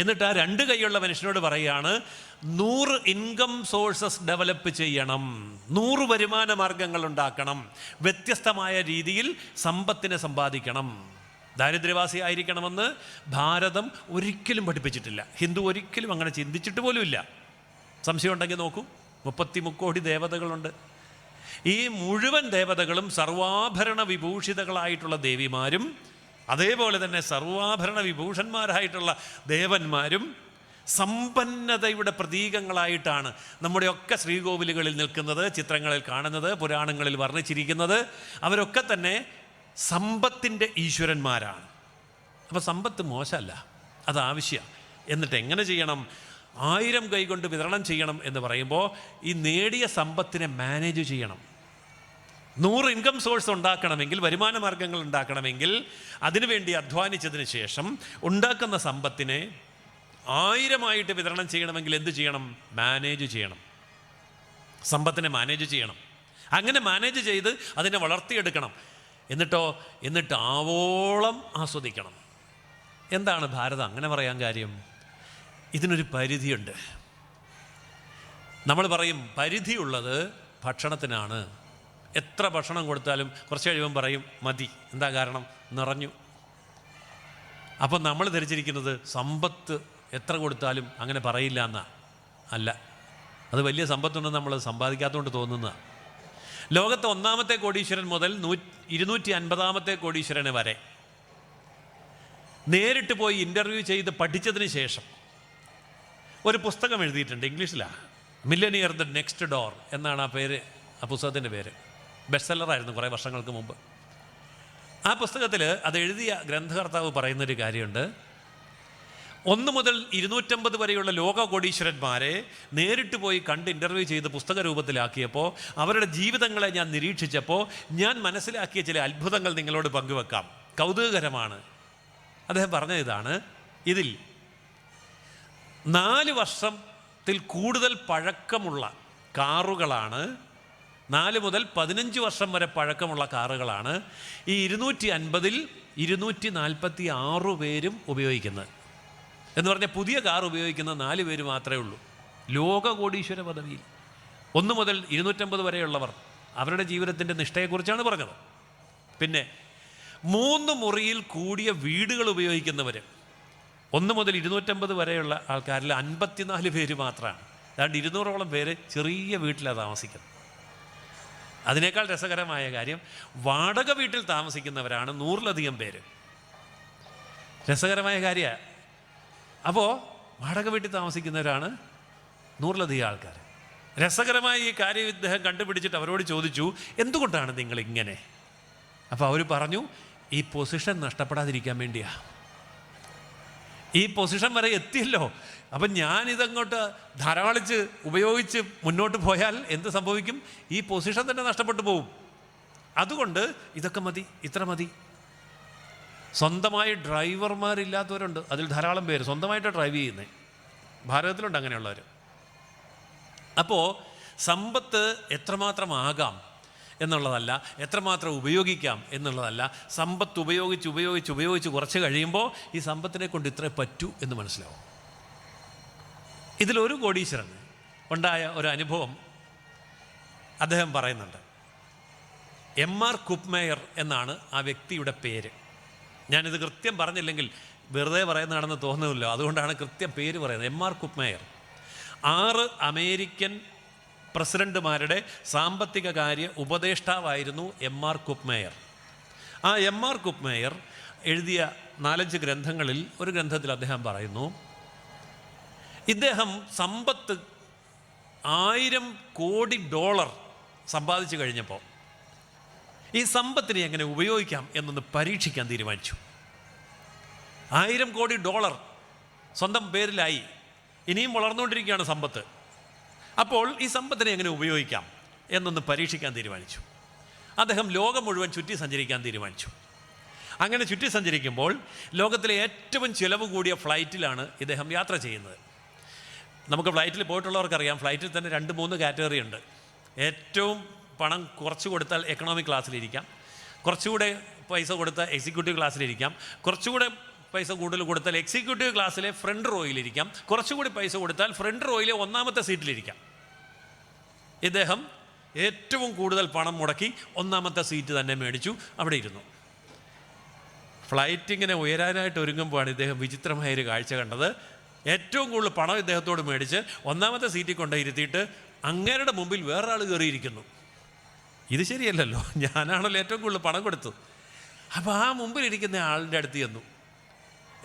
എന്നിട്ട് ആ 2 കൈയുള്ള മനുഷ്യനോട് പറയുകയാണ് 100 ഇൻകം സോഴ്സസ് ഡെവലപ്പ് ചെയ്യണം, 100 വരുമാന മാർഗങ്ങൾ ഉണ്ടാക്കണം, വ്യത്യസ്തമായ രീതിയിൽ സമ്പത്തിനെ സമ്പാദിക്കണം. ദാരിദ്ര്യവാസി ആയിരിക്കണമെന്ന് ഭാരതം ഒരിക്കലും പഠിപ്പിച്ചിട്ടില്ല. ഹിന്ദു ഒരിക്കലും അങ്ങനെ ചിന്തിച്ചിട്ട് പോലുമില്ല. സംശയം ഉണ്ടെങ്കിൽ നോക്കൂ, 33 കോടി ദേവതകളുണ്ട്. ഈ മുഴുവൻ ദേവതകളും സർവാഭരണ വിഭൂഷിതകളായിട്ടുള്ള ദേവിമാരും അതേപോലെ തന്നെ സർവാഭരണ വിഭൂഷന്മാരായിട്ടുള്ള ദേവന്മാരും സമ്പന്നതയുടെ പ്രതീകങ്ങളായിട്ടാണ് നമ്മുടെയൊക്കെ ശ്രീകോവിലുകളിൽ നിൽക്കുന്നത്, ചിത്രങ്ങളിൽ കാണുന്നത്, പുരാണങ്ങളിൽ വർണ്ണിച്ചിരിക്കുന്നത്. അവരൊക്കെ തന്നെ സമ്പത്തിൻ്റെ ഈശ്വരന്മാരാണ്. അപ്പോൾ സമ്പത്ത് മോശമല്ല, അത് ആവശ്യമാണ്. എന്നിട്ട് എങ്ങനെ ചെയ്യണം? 1000 കൈ കൊണ്ട് വിതരണം ചെയ്യണം എന്ന് പറയുമ്പോൾ ഈ നേടിയ സമ്പത്തിനെ മാനേജ് ചെയ്യണം. 100 ഇൻകം സോഴ്സ് ഉണ്ടാക്കണമെങ്കിൽ, വരുമാന മാർഗങ്ങൾ ഉണ്ടാക്കണമെങ്കിൽ, അതിനുവേണ്ടി അധ്വാനിച്ചതിന് ശേഷം ഉണ്ടാക്കുന്ന സമ്പത്തിനെ 1000 വിതരണം ചെയ്യണമെങ്കിൽ എന്ത് ചെയ്യണം? മാനേജ് ചെയ്യണം. സമ്പത്തിനെ മാനേജ് ചെയ്യണം. അങ്ങനെ മാനേജ് ചെയ്ത് അതിനെ വളർത്തിയെടുക്കണം. എന്നിട്ട് ആവോളം ആസ്വദിക്കണം. എന്താണ് ഭാരതം അങ്ങനെ പറയാൻ കാര്യം? ഇതിനൊരു പരിധിയുണ്ട്. നമ്മൾ പറയും പരിധിയുള്ളത് ഭക്ഷണത്തിനാണ്. എത്ര ഭക്ഷണം കൊടുത്താലും കുറച്ച് കഴിയുമ്പം പറയും മതി. എന്താ കാരണം? നിറഞ്ഞു. അപ്പം നമ്മൾ ധരിച്ചിരിക്കുന്നത് സമ്പത്ത് എത്ര കൊടുത്താലും അങ്ങനെ പറയില്ല എന്നാ. അല്ല, അത് വലിയ സമ്പത്തുണ്ടെന്ന് നമ്മൾ സമ്പാദിക്കാത്തതുകൊണ്ട് തോന്നുന്നതാണ്. ലോകത്തെ 1ാമത്തെ കോടീശ്വരൻ മുതൽ 250ാമത്തെ കോടീശ്വരനെ വരെ നേരിട്ട് പോയി ഇൻ്റർവ്യൂ ചെയ്ത് പഠിച്ചതിന് ശേഷം ഒരു പുസ്തകം എഴുതിയിട്ടുണ്ട്, ഇംഗ്ലീഷിലാണ്. മില്ലനിയർ ദ നെക്സ്റ്റ് ഡോർ എന്നാണ് ആ പുസ്തകത്തിൻ്റെ പേര്. ബെസ്റ്റ് സെല്ലറായിരുന്നു കുറേ വർഷങ്ങൾക്ക് മുമ്പ്. ആ പുസ്തകത്തിൽ അത് എഴുതിയ ഗ്രന്ഥകർത്താവ് പറയുന്നൊരു കാര്യമുണ്ട്. 1 മുതൽ 250 വരെയുള്ള ലോക കോടീശ്വരന്മാരെ നേരിട്ട് പോയി കണ്ട് ഇൻ്റർവ്യൂ ചെയ്ത് പുസ്തക രൂപത്തിലാക്കിയപ്പോൾ അവരുടെ ജീവിതങ്ങളെ ഞാൻ നിരീക്ഷിച്ചപ്പോൾ ഞാൻ മനസ്സിലാക്കിയ ചില അത്ഭുതങ്ങൾ നിങ്ങളോട് പങ്കുവെക്കാം. കൗതുകകരമാണ്. അദ്ദേഹം പറഞ്ഞ ഇതാണ്: ഇതിൽ 4 വർഷത്തിൽ കൂടുതൽ പഴക്കമുള്ള കാറുകളാണ്, 4 മുതൽ 15 വർഷം വരെ പഴക്കമുള്ള കാറുകളാണ് ഈ 250-ൽ 246 പേരും ഉപയോഗിക്കുന്നത്. എന്ന് പറഞ്ഞാൽ പുതിയ കാർ ഉപയോഗിക്കുന്ന 4 പേര് മാത്രമേ ഉള്ളൂ ലോക കോടീശ്വര പദവിയിൽ. 1 മുതൽ 250 വരെയുള്ളവർ അവരുടെ ജീവിതത്തിൻ്റെ നിഷ്ഠയെക്കുറിച്ചാണ് പറഞ്ഞത്. പിന്നെ 3 മുറിയിൽ കൂടിയ വീടുകൾ ഉപയോഗിക്കുന്നവർ 1 മുതൽ 250 വരെയുള്ള ആൾക്കാരിൽ 54 പേര് മാത്രമാണ്. അതാണ്ട് 200ഓളം പേര് ചെറിയ വീട്ടിലാണ് താമസിക്കുന്നത്. അതിനേക്കാൾ രസകരമായ കാര്യം, വാടക വീട്ടിൽ താമസിക്കുന്നവരാണ് 100-ലധികം പേര്. രസകരമായ കാര്യമാണ്. അപ്പോൾ വാടക വീട്ടിൽ താമസിക്കുന്നവരാണ് 100-ലധികം ആൾക്കാർ. രസകരമായ ഈ കാര്യം ഇദ്ദേഹം കണ്ടുപിടിച്ചിട്ട് അവരോട് ചോദിച്ചു, എന്തുകൊണ്ടാണ് നിങ്ങളിങ്ങനെ? അപ്പോൾ അവർ പറഞ്ഞു, ഈ പൊസിഷൻ നഷ്ടപ്പെടാതിരിക്കാൻ വേണ്ടിയാ. ഈ പൊസിഷൻ വരെ എത്തിയല്ലോ, അപ്പം ഞാനിതങ്ങോട്ട് ധാരാളിച്ച് ഉപയോഗിച്ച് മുന്നോട്ട് പോയാൽ എന്ത് സംഭവിക്കും? ഈ പൊസിഷൻ തന്നെ നഷ്ടപ്പെട്ടു പോകും. അതുകൊണ്ട് ഇതൊക്കെ മതി, ഇത്ര മതി. സ്വന്തമായി ഡ്രൈവർമാരില്ലാത്തവരുണ്ട്, അതിൽ ധാരാളം പേര് സ്വന്തമായിട്ട് ഡ്രൈവ് ചെയ്യുന്നത് ഭാരതത്തിലുണ്ട് അങ്ങനെയുള്ളവർ. അപ്പോൾ സമ്പത്ത് എത്രമാത്രം ആകാം എന്നുള്ളതല്ല, എത്രമാത്രം ഉപയോഗിക്കാം എന്നുള്ളതല്ല, സമ്പത്ത് ഉപയോഗിച്ച് കുറച്ച് കഴിയുമ്പോൾ ഈ സമ്പത്തിനെ കൊണ്ട് ഇത്രേ പറ്റൂ എന്ന് മനസ്സിലാവും. ഇതിലൊരു കോടീശ്വരൻ ഉണ്ടായ ഒരു അനുഭവം അദ്ദേഹം പറയുന്നുണ്ട്. M.R. കുപ്മേയർ എന്നാണ് ആ വ്യക്തിയുടെ പേര്. ഞാനിത് കൃത്യം പറഞ്ഞില്ലെങ്കിൽ വെറുതെ പറയുന്നതാണെന്ന് തോന്നുന്നില്ല, അതുകൊണ്ടാണ് കൃത്യം പേര് പറയുന്നത്. M.R. കുപ്മേയർ 6 അമേരിക്കൻ പ്രസിഡന്റുമാരുടെ സാമ്പത്തിക കാര്യ ഉപദേഷ്ടാവായിരുന്നു M.R. കുപ്മേയർ. ആ M.R. കുപ്മേയർ എഴുതിയ 4-5 ഗ്രന്ഥങ്ങളിൽ ഒരു ഗ്രന്ഥത്തിൽ അദ്ദേഹം പറയുന്നു, ഇദ്ദേഹം സമ്പത്ത് $1000 കോടി സമ്പാദിച്ചു കഴിഞ്ഞപ്പോൾ ഈ സമ്പത്തിനെ എങ്ങനെ ഉപയോഗിക്കാം എന്നൊന്ന് പരീക്ഷിക്കാൻ തീരുമാനിച്ചു. $1000 കോടി സ്വന്തം പേരിലായി, ഇനിയും വളർന്നുകൊണ്ടിരിക്കുകയാണ് സമ്പത്ത്. അപ്പോൾ ഈ സമ്പത്തിനെ എങ്ങനെ ഉപയോഗിക്കാം എന്നൊന്ന് പരീക്ഷിക്കാൻ തീരുമാനിച്ചു. അദ്ദേഹം ലോകം മുഴുവൻ ചുറ്റി സഞ്ചരിക്കാൻ തീരുമാനിച്ചു. അങ്ങനെ ചുറ്റി സഞ്ചരിക്കുമ്പോൾ ലോകത്തിലെ ഏറ്റവും ചിലവ് കൂടിയ ഫ്ലൈറ്റിലാണ് ഇദ്ദേഹം യാത്ര ചെയ്യുന്നത്. നമുക്ക് ഫ്ലൈറ്റിൽ പോയിട്ടുള്ളവർക്കറിയാം, ഫ്ലൈറ്റിൽ തന്നെ 2-3 കാറ്റഗറി ഉണ്ട്. ഏറ്റവും പണം കുറച്ച് കൊടുത്താൽ എക്കണോമിക് ക്ലാസ്സിലിരിക്കാം, കുറച്ചുകൂടെ പൈസ കൊടുത്താൽ എക്സിക്യൂട്ടീവ് ക്ലാസ്സിലിരിക്കാം, കുറച്ചുകൂടെ പൈസ കൂടുതൽ കൊടുത്താൽ എക്സിക്യൂട്ടീവ് ക്ലാസ്സിലെ ഫ്രണ്ട് റോയിലിരിക്കാം, കുറച്ചുകൂടി പൈസ കൊടുത്താൽ ഫ്രണ്ട് റോയിലെ 1-ാമത്തെ സീറ്റിലിരിക്കാം. ഇദ്ദേഹം ഏറ്റവും കൂടുതൽ പണം മുടക്കി 1-ാമത്തെ സീറ്റ് തന്നെ മേടിച്ചു, അവിടെ ഇരുന്നു. ഫ്ലൈറ്റ് ഇങ്ങനെ ഉയരാനായിട്ട് ഒരുങ്ങുമ്പോഴാണ് ഇദ്ദേഹം വിചിത്രമായൊരു കാഴ്ച കണ്ടത്. ഏറ്റവും കൂടുതൽ പണം ഇദ്ദേഹത്തോട് മേടിച്ച് 1-ാമത്തെ സീറ്റിൽ കൊണ്ടിരുത്തിയിട്ട് അങ്ങേരുടെ മുമ്പിൽ വേറൊരാൾ കയറിയിരിക്കുന്നു. ഇത് ശരിയല്ലല്ലോ, ഞാനാണല്ലോ ഏറ്റവും കൂടുതൽ പണം കൊടുത്തത്. അപ്പോൾ ആ മുമ്പിലിരിക്കുന്ന ആളിൻ്റെ അടുത്ത് ചെന്നു,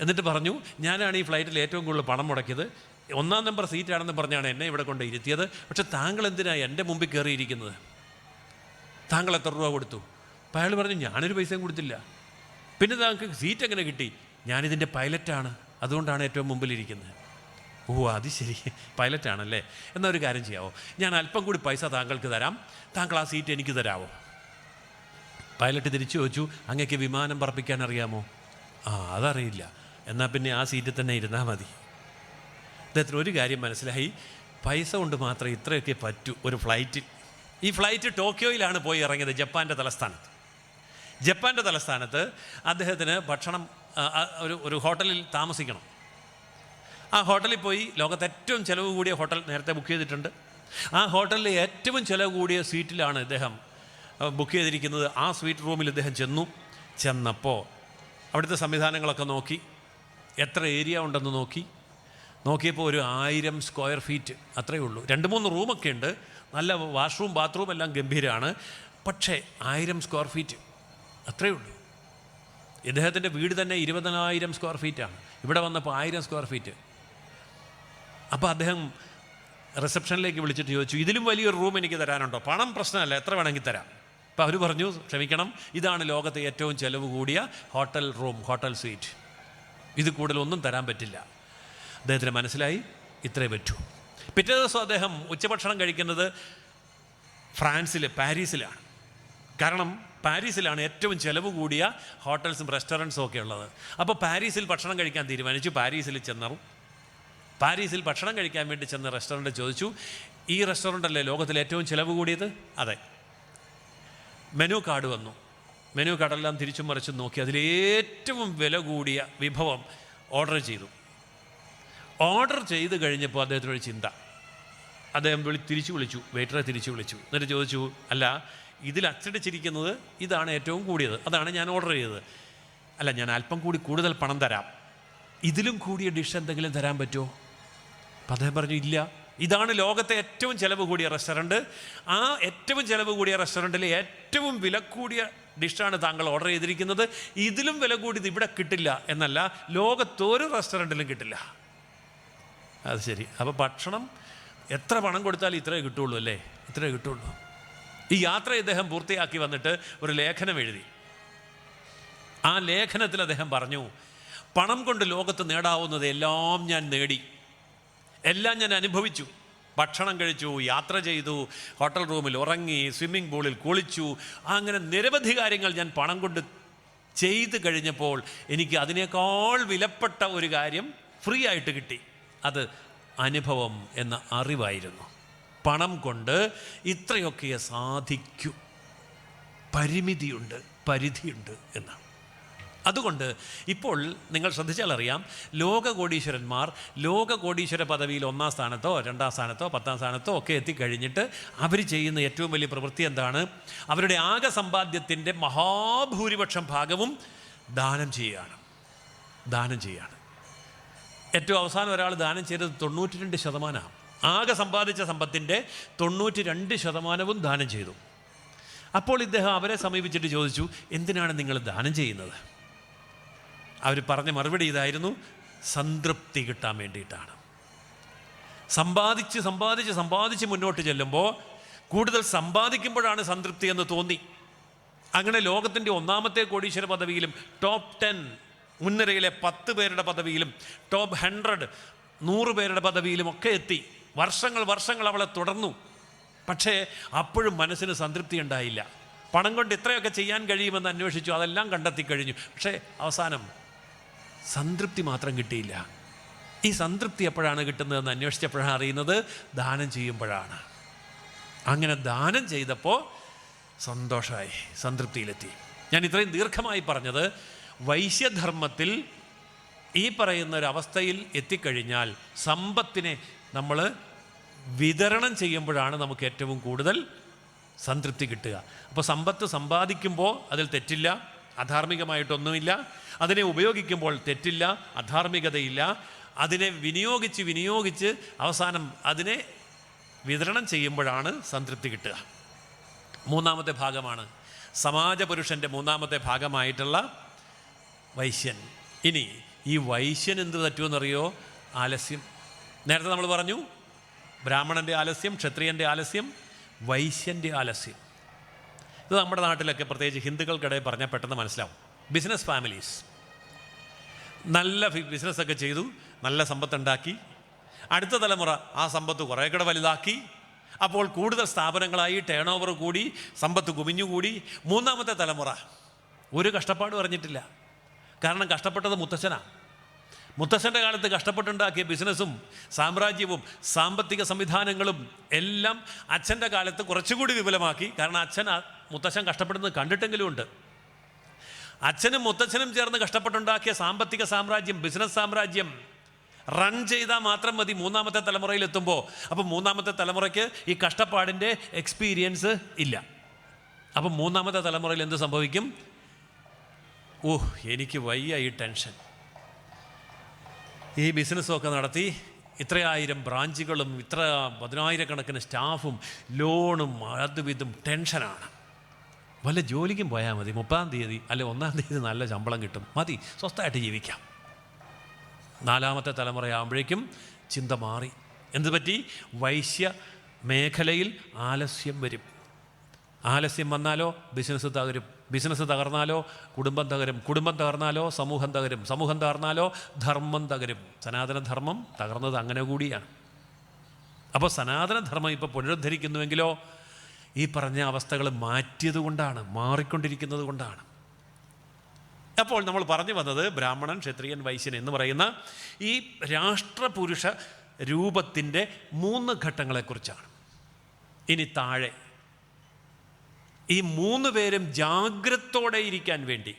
എന്നിട്ട് പറഞ്ഞു, ഞാനാണ് ഈ ഫ്ലൈറ്റിൽ ഏറ്റവും കൂടുതൽ പണം മുടക്കിയത്, 1-ാം നമ്പർ സീറ്റാണെന്ന് പറഞ്ഞാണ് എന്നെ ഇവിടെ കൊണ്ട് ഇരുത്തിയത്. പക്ഷെ താങ്കൾ എന്തിനാണ് എൻ്റെ മുമ്പിൽ കയറിയിരിക്കുന്നത്? താങ്കൾ എത്ര രൂപ കൊടുത്തു? അപ്പോൾ അയാൾ പറഞ്ഞു, ഞാനൊരു പൈസയും കൊടുത്തില്ല. പിന്നെ താങ്കൾക്ക് സീറ്റ് എങ്ങനെ കിട്ടി? ഞാനിതിൻ്റെ പൈലറ്റാണ്, അതുകൊണ്ടാണ് ഏറ്റവും മുമ്പിലിരിക്കുന്നത്. ഓ, അത് ശരി, പൈലറ്റാണല്ലേ. എന്നാൽ ഒരു കാര്യം ചെയ്യാമോ, ഞാൻ അല്പം കൂടി പൈസ താങ്കൾക്ക് തരാം, താങ്കൾ ആ സീറ്റ് എനിക്ക് തരാമോ? പൈലറ്റ് തിരിച്ചു ചോദിച്ചു, അങ്ങക്ക് വിമാനം പറപ്പിക്കാൻ അറിയാമോ? ആ, അതറിയില്ല. എന്നാൽ പിന്നെ ആ സീറ്റിൽ തന്നെ ഇരുന്നാൽ മതി. അദ്ദേഹത്തിന് ഒരു കാര്യം മനസ്സിലായി, പൈസ കൊണ്ട് മാത്രമേ ഇത്രയൊക്കെ പറ്റൂ ഒരു ഫ്ലൈറ്റിൽ. ഈ ഫ്ലൈറ്റ് ടോക്കിയോയിലാണ് പോയി ഇറങ്ങിയത്, ജപ്പാൻ്റെ തലസ്ഥാനത്ത്. ജപ്പാൻ്റെ തലസ്ഥാനത്ത് അദ്ദേഹത്തിന് ഭക്ഷണം ഒരു ഹോട്ടലിൽ താമസിക്കണം. ആ ഹോട്ടലിൽ പോയി, ലോകത്തെ ഏറ്റവും ചിലവ് കൂടിയ ഹോട്ടൽ നേരത്തെ ബുക്ക് ചെയ്തിട്ടുണ്ട്. ആ ഹോട്ടലിലെ ഏറ്റവും ചിലവ് കൂടിയ സീറ്റിലാണ് ഇദ്ദേഹം ബുക്ക് ചെയ്തിരിക്കുന്നത്. ആ സ്വീറ്റ് റൂമിൽ ഇദ്ദേഹം ചെന്നപ്പോൾ അവിടുത്തെ സംവിധാനങ്ങളൊക്കെ നോക്കി, എത്ര ഏരിയ ഉണ്ടെന്ന് നോക്കിയപ്പോൾ ഒരു 1000 സ്ക്വയർ ഫീറ്റ് അത്രയേ ഉള്ളൂ. 2-3 റൂമൊക്കെ ഉണ്ട്, നല്ല വാഷ്റൂം ബാത്റൂം എല്ലാം ഗംഭീരമാണ്. പക്ഷേ 1000 സ്ക്വയർ ഫീറ്റ് അത്രയേ ഉള്ളൂ. ഇദ്ദേഹത്തിൻ്റെ വീട് തന്നെ 20,000 സ്ക്വയർ ഫീറ്റാണ്. ഇവിടെ വന്നപ്പോൾ 1000 സ്ക്വയർ ഫീറ്റ്. അപ്പോൾ അദ്ദേഹം റിസപ്ഷനിലേക്ക് വിളിച്ചിട്ട് ചോദിച്ചു, ഇതിലും വലിയൊരു റൂം എനിക്ക് തരാനുണ്ടോ? പണം പ്രശ്നമല്ല, എത്ര വേണമെങ്കിൽ തരാം. അപ്പോൾ അവർ പറഞ്ഞു, ക്ഷമിക്കണം, ഇതാണ് ലോകത്തെ ഏറ്റവും ചിലവ് കൂടിയ ഹോട്ടൽ റൂം, ഹോട്ടൽ സ്വീറ്റ്, ഇത് കൂടുതലൊന്നും തരാൻ പറ്റില്ല. അദ്ദേഹത്തിന് മനസ്സിലായി ഇത്രേ പറ്റൂ. പിറ്റേ ദിവസം അദ്ദേഹം ഉച്ചഭക്ഷണം കഴിക്കുന്നത് പാരീസിലാണ്. കാരണം പാരീസിലാണ് ഏറ്റവും ചിലവ് കൂടിയ ഹോട്ടൽസും റെസ്റ്റോറൻറ്റ്സും ഒക്കെ ഉള്ളത്. അപ്പോൾ പാരീസിൽ ഭക്ഷണം കഴിക്കാൻ തീരുമാനിച്ചു. പാരീസിൽ ഭക്ഷണം കഴിക്കാൻ വേണ്ടി ചെന്ന റെസ്റ്റോറൻറ്റ് ചോദിച്ചു, ഈ റെസ്റ്റോറൻ്റ് അല്ലേ ലോകത്തിലെ ഏറ്റവും ചിലവ് കൂടിയത്? അതെ. മെനു കാർഡ് വന്നു. മെനു കാർഡെല്ലാം തിരിച്ചും മറിച്ചും നോക്കി അതിലേറ്റവും വില കൂടിയ വിഭവം ഓർഡർ ചെയ്തു. ഓർഡർ ചെയ്ത് കഴിഞ്ഞപ്പോൾ അദ്ദേഹത്തിനൊരു ചിന്ത. അദ്ദേഹം വെയിറ്ററെ തിരിച്ചു വിളിച്ചു. എന്നിട്ട് ചോദിച്ചു, അല്ല, ഇതിൽ അച്ചടിച്ചിരിക്കുന്നത് ഇതാണ് ഏറ്റവും കൂടിയത്, അതാണ് ഞാൻ ഓർഡർ ചെയ്തത്. അല്ല, ഞാൻ അല്പം കൂടുതൽ പണം തരാം, ഇതിലും കൂടിയ ഡിഷ് എന്തെങ്കിലും തരാൻ പറ്റുമോ? അപ്പം അദ്ദേഹം പറഞ്ഞു, ഇല്ല, ഇതാണ് ലോകത്തെ ഏറ്റവും ചിലവ് കൂടിയ റെസ്റ്റോറൻറ്റ്. ആ ഏറ്റവും ചിലവ് കൂടിയ റെസ്റ്റോറൻറ്റിൽ ഏറ്റവും വില കൂടിയ ഡിഷാണ് താങ്കൾ ഓർഡർ ചെയ്തിരിക്കുന്നത്. ഇതിലും വില കൂടിയത് ഇവിടെ കിട്ടില്ല എന്നല്ല, ലോകത്തൊരു റെസ്റ്റോറൻറ്റിലും കിട്ടില്ല. അത് ശരി. അപ്പോൾ ഭക്ഷണം എത്ര പണം കൊടുത്താലും ഇത്രേ കിട്ടുള്ളൂ അല്ലേ? ഇത്രേ കിട്ടുള്ളൂ. ഈ യാത്ര ഇദ്ദേഹം പൂർത്തിയാക്കി വന്നിട്ട് ഒരു ലേഖനം എഴുതി. ആ ലേഖനത്തിൽ അദ്ദേഹം പറഞ്ഞു, പണം കൊണ്ട് ലോകത്ത് നേടാവുന്നത് എല്ലാം ഞാൻ നേടി, എല്ലാം ഞാൻ അനുഭവിച്ചു. ഭക്ഷണം കഴിച്ചു, യാത്ര ചെയ്തു, ഹോട്ടൽ റൂമിൽ ഉറങ്ങി, സ്വിമ്മിംഗ് പൂളിൽ കുളിച്ചു, അങ്ങനെ നിരവധി കാര്യങ്ങൾ ഞാൻ പണം കൊണ്ട് ചെയ്ത് കഴിഞ്ഞപ്പോൾ എനിക്ക് അതിനേക്കാൾ വിലപ്പെട്ട ഒരു കാര്യം ഫ്രീ ആയിട്ട് കിട്ടി. അത് അനുഭവം എന്ന അറിവായിരുന്നു. പണം കൊണ്ട് ഇത്രയൊക്കെ സാധിക്കൂ, പരിധിയുണ്ട് എന്നാണ്. അതുകൊണ്ട് ഇപ്പോൾ നിങ്ങൾ ശ്രദ്ധിച്ചാൽ അറിയാം, ലോകകോടീശ്വരന്മാർ ലോകകോടീശ്വര പദവിയിൽ 1-ാം സ്ഥാനത്തോ 2-ാം സ്ഥാനത്തോ 10-ാം സ്ഥാനത്തോ ഒക്കെ എത്തിക്കഴിഞ്ഞിട്ട് അവർ ചെയ്യുന്ന ഏറ്റവും വലിയ പ്രവൃത്തി എന്താണ്? അവരുടെ ആകെ സമ്പാദ്യത്തിൻ്റെ മഹാഭൂരിപക്ഷം ഭാഗവും ദാനം ചെയ്യുകയാണ്. ഏറ്റവും അവസാനം ഒരാൾ ദാനം ചെയ്തത് 92%. ആകെ സമ്പാദിച്ച സമ്പത്തിൻ്റെ 92% ദാനം ചെയ്തു. അപ്പോൾ ഇദ്ദേഹം അവരെ സമീപിച്ചിട്ട് ചോദിച്ചു, എന്തിനാണ് നിങ്ങൾ ദാനം ചെയ്യുന്നത്? അവർ പറഞ്ഞ മറുപടി ഇതായിരുന്നു, സംതൃപ്തി കിട്ടാൻ വേണ്ടിയിട്ടാണ്. സമ്പാദിച്ച് മുന്നോട്ട് ചെല്ലുമ്പോൾ കൂടുതൽ സമ്പാദിക്കുമ്പോഴാണ് സംതൃപ്തി എന്ന് തോന്നി. അങ്ങനെ ലോകത്തിൻ്റെ 1-ാമത്തെ കോടീശ്വര പദവിയിലും ടോപ്പ് 10 മുൻനിരയിലെ 10 പേരുടെ പദവിയിലും ടോപ്പ് 100 പേരുടെ പദവിയിലും ഒക്കെ എത്തി. വർഷങ്ങൾ അവളെ തുടർന്നു. പക്ഷേ അപ്പോഴും മനസ്സിന് സംതൃപ്തി ഉണ്ടായില്ല. പണം കൊണ്ട് ഇത്രയൊക്കെ ചെയ്യാൻ കഴിയുമെന്ന് അന്വേഷിച്ചു, അതെല്ലാം കണ്ടെത്തി കഴിഞ്ഞു. പക്ഷേ അവസാനം സംതൃപ്തി മാത്രം കിട്ടിയില്ല. ഈ സംതൃപ്തി എപ്പോഴാണ് കിട്ടുന്നതെന്ന് അന്വേഷിച്ചപ്പോഴാണ് അറിയുന്നത്, ദാനം ചെയ്യുമ്പോഴാണ്. അങ്ങനെ ദാനം ചെയ്തപ്പോൾ സന്തോഷമായി, സംതൃപ്തിയിലെത്തി. ഞാൻ ഇത്രയും ദീർഘമായി പറഞ്ഞത്, വൈശ്യധർമ്മത്തിൽ ഈ പറയുന്ന ഒരവസ്ഥയിൽ എത്തിക്കഴിഞ്ഞാൽ സമ്പത്തിനെ നമ്മൾ വിതരണം ചെയ്യുമ്പോഴാണ് നമുക്ക് ഏറ്റവും കൂടുതൽ സംതൃപ്തി കിട്ടുക. അപ്പോൾ സമ്പത്ത് സമ്പാദിക്കുമ്പോൾ അതിൽ തെറ്റില്ല, അധാർമികമായിട്ടൊന്നുമില്ല. അതിനെ ഉപയോഗിക്കുമ്പോൾ തെറ്റില്ല, അധാർമികതയില്ല. അതിനെ വിനിയോഗിച്ച് അവസാനം അതിനെ വിതരണം ചെയ്യുമ്പോഴാണ് സംതൃപ്തി കിട്ടുക. 3-ാമത്തെ ഭാഗമാണ് സമാജപുരുഷൻ്റെ 3-ാമത്തെ ഭാഗമായിട്ടുള്ള വൈശ്യൻ. ഇനി ഈ വൈശ്യൻ എന്ത് പറ്റുമെന്നറിയോ? ആലസ്യം. നേരത്തെ നമ്മൾ പറഞ്ഞു, ബ്രാഹ്മണൻ്റെ ആലസ്യം, ക്ഷത്രിയൻ്റെ ആലസ്യം, വൈശ്യൻ്റെ ആലസ്യം. ഇത് നമ്മുടെ നാട്ടിലൊക്കെ പ്രത്യേകിച്ച് ഹിന്ദുക്കൾക്കിടയിൽ പറഞ്ഞാൽ പെട്ടെന്ന് മനസ്സിലാവും. ബിസിനസ് ഫാമിലീസ് നല്ല ബിസിനസ്സൊക്കെ ചെയ്തു, നല്ല സമ്പത്തുണ്ടാക്കി, അടുത്ത തലമുറ ആ സമ്പത്ത് കുറേ കൂടെ വലുതാക്കി, അപ്പോൾ കൂടുതൽ സ്ഥാപനങ്ങളായി, ടേൺ ഓവർ കൂടി, സമ്പത്ത് കുമിഞ്ഞുകൂടി. 3-ാമത്തെ തലമുറ ഒരു കഷ്ടപ്പാട് പറഞ്ഞിട്ടില്ല. കാരണം കഷ്ടപ്പെട്ടത് മുത്തശ്ശൻ്റെ കാലത്ത് കഷ്ടപ്പെട്ടുണ്ടാക്കിയ ബിസിനസ്സും സാമ്രാജ്യവും സാമ്പത്തിക സംവിധാനങ്ങളും എല്ലാം അച്ഛൻ്റെ കാലത്ത് കുറച്ചുകൂടി വിപുലമാക്കി. കാരണം മുത്തശ്ശൻ കഷ്ടപ്പെടുന്നത് കണ്ടിട്ടെങ്കിലും ഉണ്ട്. അച്ഛനും മുത്തച്ഛനും ചേർന്ന് കഷ്ടപ്പെട്ടുണ്ടാക്കിയ സാമ്പത്തിക സാമ്രാജ്യം, ബിസിനസ് സാമ്രാജ്യം റൺ ചെയ്താൽ മാത്രം മതി 3-ാമത്തെ തലമുറയിലെത്തുമ്പോൾ. അപ്പം 3-ാമത്തെ തലമുറയ്ക്ക് ഈ കഷ്ടപ്പാടിൻ്റെ എക്സ്പീരിയൻസ് ഇല്ല. അപ്പം 3-ാമത്തെ തലമുറയിൽ എന്ത് സംഭവിക്കും? എനിക്ക് വയ്യ ഈ ടെൻഷൻ. ഈ ബിസിനസ്സൊക്കെ നടത്തി ഇത്രയായിരം ബ്രാഞ്ചുകളും 10,000 സ്റ്റാഫും ലോണും അതും ടെൻഷനാണ്. വല്ല ജോലിക്കും പോയാൽ മതി, 30-ാം തീയതി അല്ലെ 1-ാം തീയതി നല്ല ശമ്പളം കിട്ടും, മതി, സ്വസ്ഥമായിട്ട് ജീവിക്കാം. 4-ാമത്തെ തലമുറയാകുമ്പോഴേക്കും ചിന്ത മാറി. എന്ത് പറ്റി? വൈശ്യ മേഖലയിൽ ആലസ്യം വരും. ആലസ്യം വന്നാലോ ബിസിനസ് തകരും. ബിസിനസ് തകർന്നാലോ കുടുംബം തകരും, കുടുംബം തകർന്നാലോ സമൂഹം തകരും, സമൂഹം തകർന്നാലോ ധർമ്മം തകരും. സനാതനധർമ്മം തകർന്നത് അങ്ങനെ കൂടിയാണ്. അപ്പോൾ സനാതനധർമ്മം ഇപ്പോൾ പുനരുദ്ധരിക്കുന്നുവെങ്കിലോ ഈ പറഞ്ഞ അവസ്ഥകൾ മാറ്റിയത് കൊണ്ടാണ്, മാറിക്കൊണ്ടിരിക്കുന്നത് കൊണ്ടാണ്. അപ്പോൾ നമ്മൾ പറഞ്ഞു വന്നത് ബ്രാഹ്മണൻ, ക്ഷത്രിയൻ, വൈശ്യൻ എന്ന് പറയുന്ന ഈ രാഷ്ട്രപുരുഷ രൂപത്തിൻ്റെ 3 ഘട്ടങ്ങളെക്കുറിച്ചാണ്. ഇനി താഴെ ഈ 3 പേരും ജാഗ്രതയോടെ ഇരിക്കാൻ വേണ്ടി,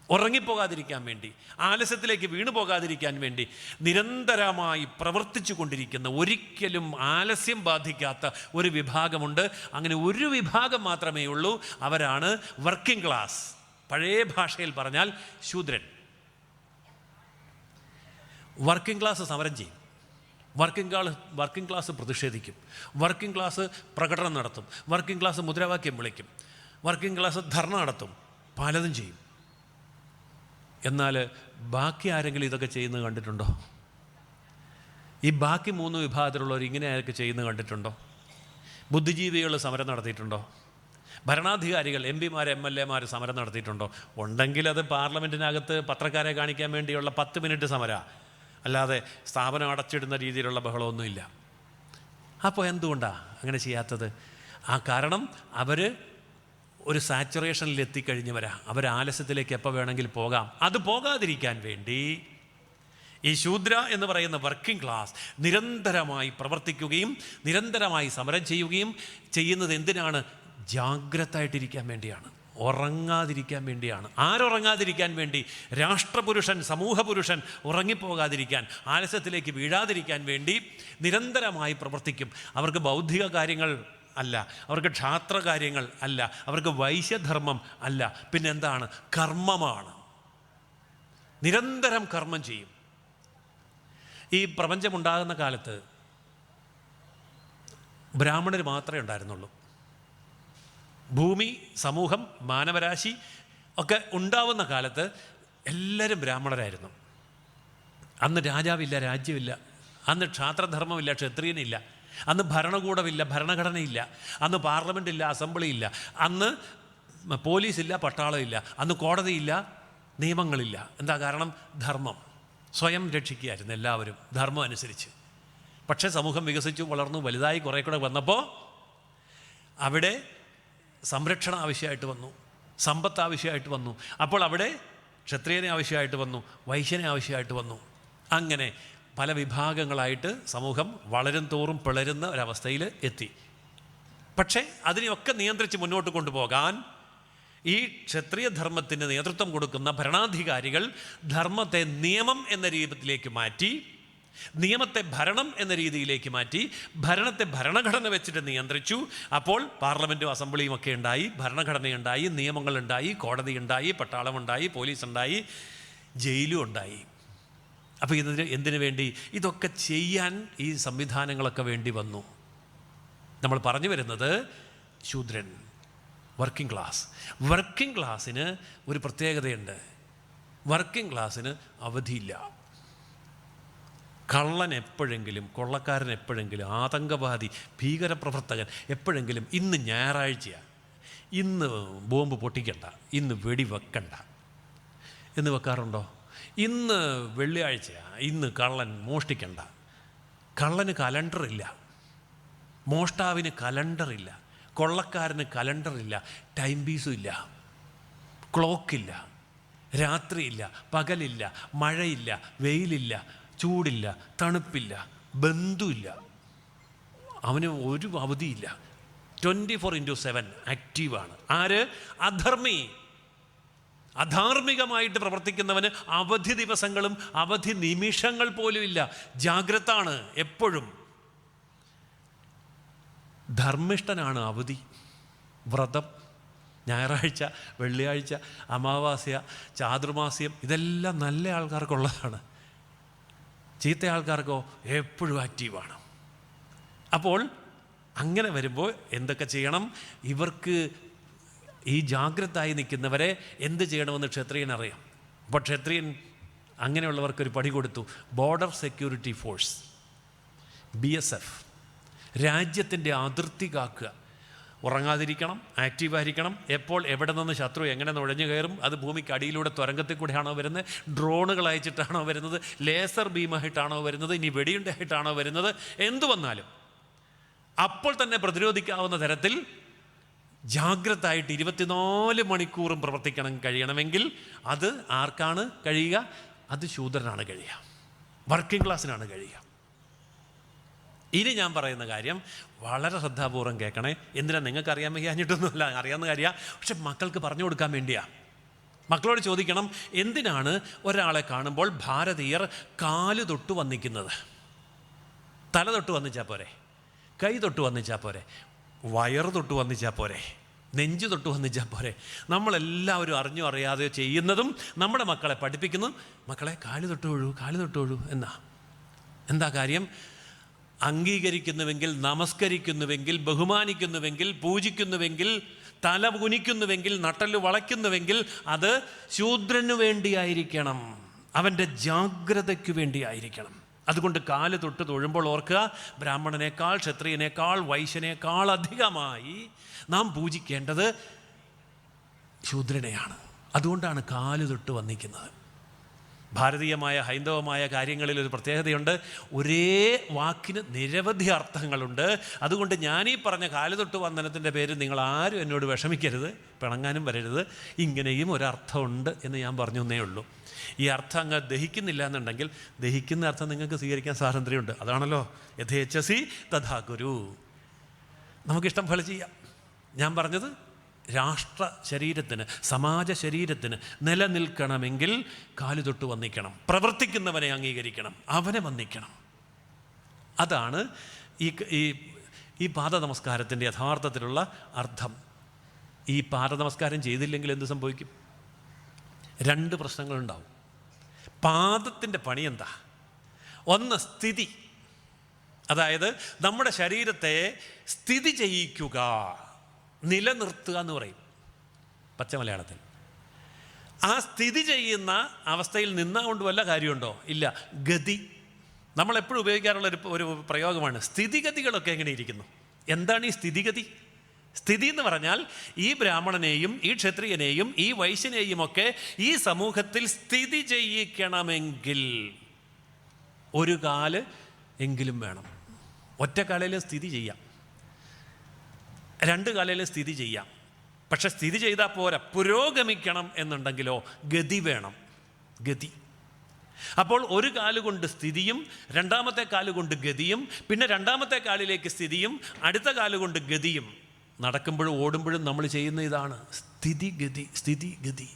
ഉറങ്ങിപ്പോകാതിരിക്കാൻ വേണ്ടി, ആലസ്യത്തിലേക്ക് വീണു പോകാതിരിക്കാൻ വേണ്ടി നിരന്തരമായി പ്രവർത്തിച്ചു കൊണ്ടിരിക്കുന്ന, ഒരിക്കലും ആലസ്യം ബാധിക്കാത്ത ഒരു വിഭാഗമുണ്ട്. അങ്ങനെ ഒരു വിഭാഗം മാത്രമേ ഉള്ളൂ. അവരാണ് വർക്കിംഗ് ക്ലാസ്. പഴയ ഭാഷയിൽ പറഞ്ഞാൽ ശൂദ്രൻ. വർക്കിംഗ് ക്ലാസ് സമരം ചെയ്യും, വർക്കിംഗ് ക്ലാസ് പ്രതിഷേധിക്കും, വർക്കിംഗ് ക്ലാസ് പ്രകടനം നടത്തും, വർക്കിംഗ് ക്ലാസ് മുദ്രാവാക്യം വിളിക്കും, വർക്കിംഗ് ക്ലാസ് ധർണ നടത്തും, പലതും ചെയ്യും. എന്നാൽ ബാക്കി ആരെങ്കിലും ഇതൊക്കെ ചെയ്യുന്നത് കണ്ടിട്ടുണ്ടോ? ഈ ബാക്കി 3 വിഭാഗത്തിലുള്ളവർ ഇങ്ങനെ ആരൊക്കെ ചെയ്യുന്നത് കണ്ടിട്ടുണ്ടോ? ബുദ്ധിജീവികൾ സമരം നടത്തിയിട്ടുണ്ടോ? ഭരണാധികാരികൾ, MP-മാർ, MLA-മാർ സമരം നടത്തിയിട്ടുണ്ടോ? ഉണ്ടെങ്കിൽ അത് പാർലമെൻറ്റിനകത്ത് പത്രക്കാരെ കാണിക്കാൻ വേണ്ടിയുള്ള 10 മിനിറ്റ് സമരമാണ്, അല്ലാതെ സ്ഥാപനം അടച്ചിടുന്ന രീതിയിലുള്ള ബഹളമൊന്നുമില്ല. അപ്പോൾ എന്തുകൊണ്ടാണ് അങ്ങനെ ചെയ്യാത്തത്? കാരണം അവർ ഒരു സാച്ചുറേഷനിൽ എത്തിക്കഴിഞ്ഞവരാണ്. അവർ ആലസ്യത്തിലേക്ക് എപ്പോൾ വേണമെങ്കിൽ പോകാം. അത് പോകാതിരിക്കാൻ വേണ്ടി ഈ ശൂദ്ര എന്ന് പറയുന്ന വർക്കിംഗ് ക്ലാസ് നിരന്തരമായി പ്രവർത്തിക്കുകയും നിരന്തരമായി സമരം ചെയ്യുകയും ചെയ്യുന്നത് എന്തിനാണ്? ജാഗ്രതയായിട്ടിരിക്കാൻ വേണ്ടിയാണ്, ഉറങ്ങാതിരിക്കാൻ വേണ്ടിയാണ്. ആരുറങ്ങാതിരിക്കാൻ വേണ്ടി? രാഷ്ട്രപുരുഷൻ, സമൂഹപുരുഷൻ ഉറങ്ങിപ്പോകാതിരിക്കാൻ, ആലസ്യത്തിലേക്ക് വീഴാതിരിക്കാൻ വേണ്ടി നിരന്തരമായി പ്രവർത്തിക്കും. അവർക്ക് ബൗദ്ധിക കാര്യങ്ങൾ അല്ല, അവർക്ക് ക്ഷാത്രകാര്യങ്ങൾ അല്ല, അവർക്ക് വൈശ്യധർമ്മം അല്ല, പിന്നെന്താണ്? കർമ്മമാണ്. നിരന്തരം കർമ്മം ചെയ്യും. ഈ പ്രപഞ്ചമുണ്ടാകുന്ന കാലത്ത് ബ്രാഹ്മണർ മാത്രമേ ഉണ്ടായിരുന്നുള്ളൂ. ഭൂമി, സമൂഹം, മാനവരാശി ഒക്കെ ഉണ്ടാവുന്ന കാലത്ത് എല്ലാവരും ബ്രാഹ്മണരായിരുന്നു. അന്ന് രാജാവില്ല, രാജ്യമില്ല. അന്ന് ക്ഷാത്രധർമ്മമില്ല, ക്ഷത്രിയനില്ല. അന്ന് ഭരണകൂടമില്ല, ഭരണഘടനയില്ല. അന്ന് പാർലമെൻ്റ് ഇല്ല, അസംബ്ലി ഇല്ല. അന്ന് പോലീസില്ല, പട്ടാളമില്ല. അന്ന് കോടതിയില്ല, നിയമങ്ങളില്ല. എന്താ കാരണം? ധർമ്മം. സ്വയം രക്ഷിക്കുകയായിരുന്നു എല്ലാവരും ധർമ്മം അനുസരിച്ച്. പക്ഷേ സമൂഹം വികസിച്ചു, വളർന്നു, വലുതായി കുറേ കൂടെ വന്നപ്പോൾ അവിടെ സംരക്ഷണം ആവശ്യമായിട്ട് വന്നു, സമ്പത്ത് ആവശ്യമായിട്ട് വന്നു. അപ്പോൾ അവിടെ ക്ഷത്രിയനെ ആവശ്യമായിട്ട് വന്നു, വൈശ്യനെ ആവശ്യമായിട്ട് വന്നു. അങ്ങനെ പല വിഭാഗങ്ങളായിട്ട് സമൂഹം വളരും തോറും പിളരുന്ന ഒരവസ്ഥയിൽ എത്തി. പക്ഷേ അതിനെയൊക്കെ നിയന്ത്രിച്ച് മുന്നോട്ട് കൊണ്ടുപോകാൻ ഈ ക്ഷത്രിയ ധർമ്മത്തിന് നേതൃത്വം കൊടുക്കുന്ന ഭരണാധികാരികൾ ധർമ്മത്തെ നിയമം എന്ന രീതിയിലേക്ക് മാറ്റി, നിയമത്തെ ഭരണം എന്ന രീതിയിലേക്ക് മാറ്റി, ഭരണത്തെ ഭരണഘടന വെച്ചിട്ട് നിയന്ത്രിച്ചു. അപ്പോൾ പാർലമെൻറ്റും അസംബ്ലിയും ഒക്കെ ഉണ്ടായി, ഭരണഘടനയുണ്ടായി, നിയമങ്ങളുണ്ടായി, കോടതിയുണ്ടായി, പട്ടാളമുണ്ടായി, പോലീസുണ്ടായി, ജയിലും ഉണ്ടായി. അപ്പോൾ എന്തിനു വേണ്ടി? ഇതൊക്കെ ചെയ്യാൻ ഈ സംവിധാനങ്ങളൊക്കെ വേണ്ടി വന്നു. നമ്മൾ പറഞ്ഞു വരുന്നത് ശൂദ്രൻ, വർക്കിംഗ് ക്ലാസ്. വർക്കിംഗ് ക്ലാസ്സിന് ഒരു പ്രത്യേകതയുണ്ട്. വർക്കിംഗ് ക്ലാസ്സിന് അവധിയില്ല. കള്ളൻ എപ്പോഴെങ്കിലും, കൊള്ളക്കാരൻ എപ്പോഴെങ്കിലും, ആതങ്കവാദി, ഭീകരപ്രവർത്തകൻ എപ്പോഴെങ്കിലും ഇന്ന് ഞായറാഴ്ചയാണ്, ഇന്ന് ബോംബ് പൊട്ടിക്കണ്ട, ഇന്ന് വെടിവെക്കണ്ട എന്ന് വെക്കാറുണ്ടോ? ഇന്ന് വെള്ളിയാഴ്ചയാണ്, ഇന്ന് കള്ളൻ മോഷ്ടിക്കണ്ട. കള്ളന് കലണ്ടറില്ല, മോഷ്ടാവിന് കലണ്ടറില്ല, കൊള്ളക്കാരന് കലണ്ടറില്ല, ടൈം പീസും ഇല്ല, ക്ലോക്കില്ല, രാത്രിയില്ല, പകലില്ല, മഴയില്ല, വെയിലില്ല, ചൂടില്ല, തണുപ്പില്ല, ബന്ധുവില്ല. അവന് ഒരു അവധിയില്ല. 24/7 ആക്റ്റീവാണ്. ആര്? അധർമ്മി. അധാർമികമായിട്ട് പ്രവർത്തിക്കുന്നവന് അവധി ദിവസങ്ങളും അവധി നിമിഷങ്ങൾ പോലും ഇല്ല. ജാഗ്രതാണ് എപ്പോഴും. ധർമ്മിഷ്ഠനാണ് അവധി, വ്രതം, ഞായറാഴ്ച, വെള്ളിയാഴ്ച, അമാവാസ്യ, ചാതുർമാസ്യം, ഇതെല്ലാം നല്ല ആൾക്കാർക്കുള്ളതാണ്. ചീത്ത ആൾക്കാർക്കോ എപ്പോഴും ആക്റ്റീവാണ്. അപ്പോൾ അങ്ങനെ വരുമ്പോൾ എന്തൊക്കെ ചെയ്യണം? ഇവർക്ക് ഈ ജാഗ്രതയായി നിൽക്കുന്നവരെ എന്ത് ചെയ്യണമെന്ന് ക്ഷത്രിയൻ അറിയാം. അപ്പോൾ ക്ഷത്രിയൻ അങ്ങനെയുള്ളവർക്കൊരു പണി കൊടുത്തു. ബോർഡർ സെക്യൂരിറ്റി ഫോഴ്സ്, BSF, രാജ്യത്തിൻ്റെ അതിർത്തി കാക്കുക. ഉറങ്ങാതിരിക്കണം, ആക്റ്റീവായിരിക്കണം. എപ്പോൾ എവിടെ നിന്ന് ശത്രു എങ്ങനെ നുഴഞ്ഞു കയറും, അത് ഭൂമിക്ക് അടിയിലൂടെ തുരങ്കത്തിൽ കൂടെയാണോ വരുന്നത്, ഡ്രോണുകൾ അയച്ചിട്ടാണോ വരുന്നത്, ലേസർ ബീമായിട്ടാണോ വരുന്നത്, ഇനി വെടിയുണ്ടായിട്ടാണോ വരുന്നത്, എന്തു വന്നാലും അപ്പോൾ തന്നെ പ്രതിരോധിക്കാവുന്ന തരത്തിൽ ജാഗ്രതയായിട്ട് 24 മണിക്കൂറും കഴിയണമെങ്കിൽ അത് ആർക്കാണ് കഴിയുക? അത് ശൂദ്രനാണ് കഴിയുക, വർക്കിംഗ് ക്ലാസ്സിനാണ് കഴിയുക. ഇനി ഞാൻ പറയുന്ന കാര്യം വളരെ ശ്രദ്ധാപൂർവം കേൾക്കണേ. എന്തിനാ? നിങ്ങൾക്ക് അറിയാൻ വയ്യാഞ്ഞിട്ടൊന്നുമല്ല, അറിയാവുന്ന കാര്യമാണ്. പക്ഷെ മക്കൾക്ക് പറഞ്ഞു കൊടുക്കാൻ വേണ്ടിയാണ്. മക്കളോട് ചോദിക്കണം, എന്തിനാണ് ഒരാളെ കാണുമ്പോൾ ഭാരതീയർ കാല് തൊട്ട് വന്നിക്കുന്നത്? തല തൊട്ട് വന്നിച്ചാൽ പോരെ? കൈ തൊട്ട് വന്നിച്ചാൽ പോരെ? വയറ് തൊട്ട് വന്നിച്ചാൽ പോരെ? നെഞ്ച് തൊട്ട് വന്നിച്ചാൽ പോരെ? നമ്മളെല്ലാവരും അറിഞ്ഞോ അറിയാതെയോ ചെയ്യുന്നതും നമ്മുടെ മക്കളെ പഠിപ്പിക്കുന്നതും മക്കളെ കാല് തൊട്ടോഴൂ എന്താ കാര്യം? അംഗീകരിക്കുന്നുവെങ്കിൽ, നമസ്കരിക്കുന്നുവെങ്കിൽ, ബഹുമാനിക്കുന്നുവെങ്കിൽ, പൂജിക്കുന്നുവെങ്കിൽ, തല കുനിക്കുന്നുവെങ്കിൽ, നട്ടല് വളയ്ക്കുന്നുവെങ്കിൽ അത് ശൂദ്രനു വേണ്ടിയായിരിക്കണം, അവൻ്റെ ജാഗ്രതയ്ക്ക് വേണ്ടിയായിരിക്കണം. അതുകൊണ്ട് കാല് തൊട്ട് തൊഴുമ്പോൾ ഓർക്കുക, ബ്രാഹ്മണനേക്കാൾ, ക്ഷത്രിയനേക്കാൾ, വൈശ്യനേക്കാൾ അധികമായി നാം പൂജിക്കേണ്ടത് ശൂദ്രനെയാണ്. അതുകൊണ്ടാണ് കാല് തൊട്ട് വന്നിക്കുന്നത്. ഭാരതീയമായ ഹൈന്ദവമായ കാര്യങ്ങളിൽ ഒരു പ്രത്യേകതയുണ്ട്. ഒരേ വാക്കിന് നിരവധി അർത്ഥങ്ങളുണ്ട്. അതുകൊണ്ട് ഞാനീ പറഞ്ഞ കാലുതൊട്ട് വന്ദനത്തിൻ്റെ പേര് നിങ്ങൾ ആരും എന്നോട് വിഷമിക്കരുത്, പിണങ്ങാനും വരരുത്. ഇങ്ങനെയും ഒരർത്ഥമുണ്ട് എന്ന് ഞാൻ പറഞ്ഞു എന്നേ ഉള്ളൂ. ഈ അർത്ഥം അങ്ങ് ദഹിക്കുന്നില്ല എന്നുണ്ടെങ്കിൽ ദഹിക്കുന്ന അർത്ഥം നിങ്ങൾക്ക് സ്വീകരിക്കാൻ സ്വാതന്ത്ര്യമുണ്ട്. അതാണല്ലോ യഥേച്ഛസി തഥാ കുരു. നമുക്കിഷ്ടം പോലെ ചെയ്യാം. ഞാൻ പറഞ്ഞത് രാഷ്ട്ര ശരീരത്തിന്, സമാജ ശരീരത്തിന് നിലനിൽക്കണമെങ്കിൽ കാലുതൊട്ട് വന്നിക്കണം, പ്രവർത്തിക്കുന്നവനെ അംഗീകരിക്കണം, അവനെ വന്ദിക്കണം. അതാണ് ഈ പാദ നമസ്കാരത്തിൻ്റെ യഥാർത്ഥത്തിലുള്ള അർത്ഥം. ഈ പാദ നമസ്കാരം ചെയ്തില്ലെങ്കിൽ എന്ത് സംഭവിക്കും? 2 പ്രശ്നങ്ങളുണ്ടാവും. പാദത്തിൻ്റെ പണി എന്താ? ഒന്ന് സ്ഥിതി, അതായത് നമ്മുടെ ശരീരത്തെ സ്ഥിതി ചെയ്യിക്കുക, നിലനിർത്തുക എന്ന് പറയും പച്ച മലയാളത്തിൽ. ആ സ്ഥിതി ചെയ്യുന്ന അവസ്ഥയിൽ നിന്നുകൊണ്ട് വല്ല കാര്യമുണ്ടോ? ഇല്ല. ഗതി നമ്മളെപ്പോഴും ഉപയോഗിക്കാറുള്ള ഒരു പ്രയോഗമാണ്. സ്ഥിതിഗതികളൊക്കെ എങ്ങനെ ഇരിക്കുന്നു? എന്താണ് ഈ സ്ഥിതിഗതി? സ്ഥിതി എന്ന് പറഞ്ഞാൽ ഈ ബ്രാഹ്മണനെയും ഈ ക്ഷത്രിയനെയും ഈ വൈശ്യനെയും ഒക്കെ ഈ സമൂഹത്തിൽ സ്ഥിതി ചെയ്യിക്കണമെങ്കിൽ ഒരു കാല് എങ്കിലും വേണം. ഒറ്റ കാലിലും സ്ഥിതി ചെയ്യാം, 2 കാലിലും സ്ഥിതി ചെയ്യാം. പക്ഷെ സ്ഥിതി ചെയ്താൽ പോരാ, പുരോഗമിക്കണം എന്നുണ്ടെങ്കിലോ ഗതി വേണം. ഗതി. അപ്പോൾ ഒരു കാലുകൊണ്ട് സ്ഥിതിയും, രണ്ടാമത്തെ കാലുകൊണ്ട് ഗതിയും, പിന്നെ രണ്ടാമത്തെ കാലിലേക്ക് സ്ഥിതിയും, അടുത്ത കാലുകൊണ്ട് ഗതിയും. നടക്കുമ്പോഴും ഓടുമ്പോഴും നമ്മൾ ചെയ്യുന്ന ഇതാണ് സ്ഥിതിഗതി. സ്ഥിതിഗതി.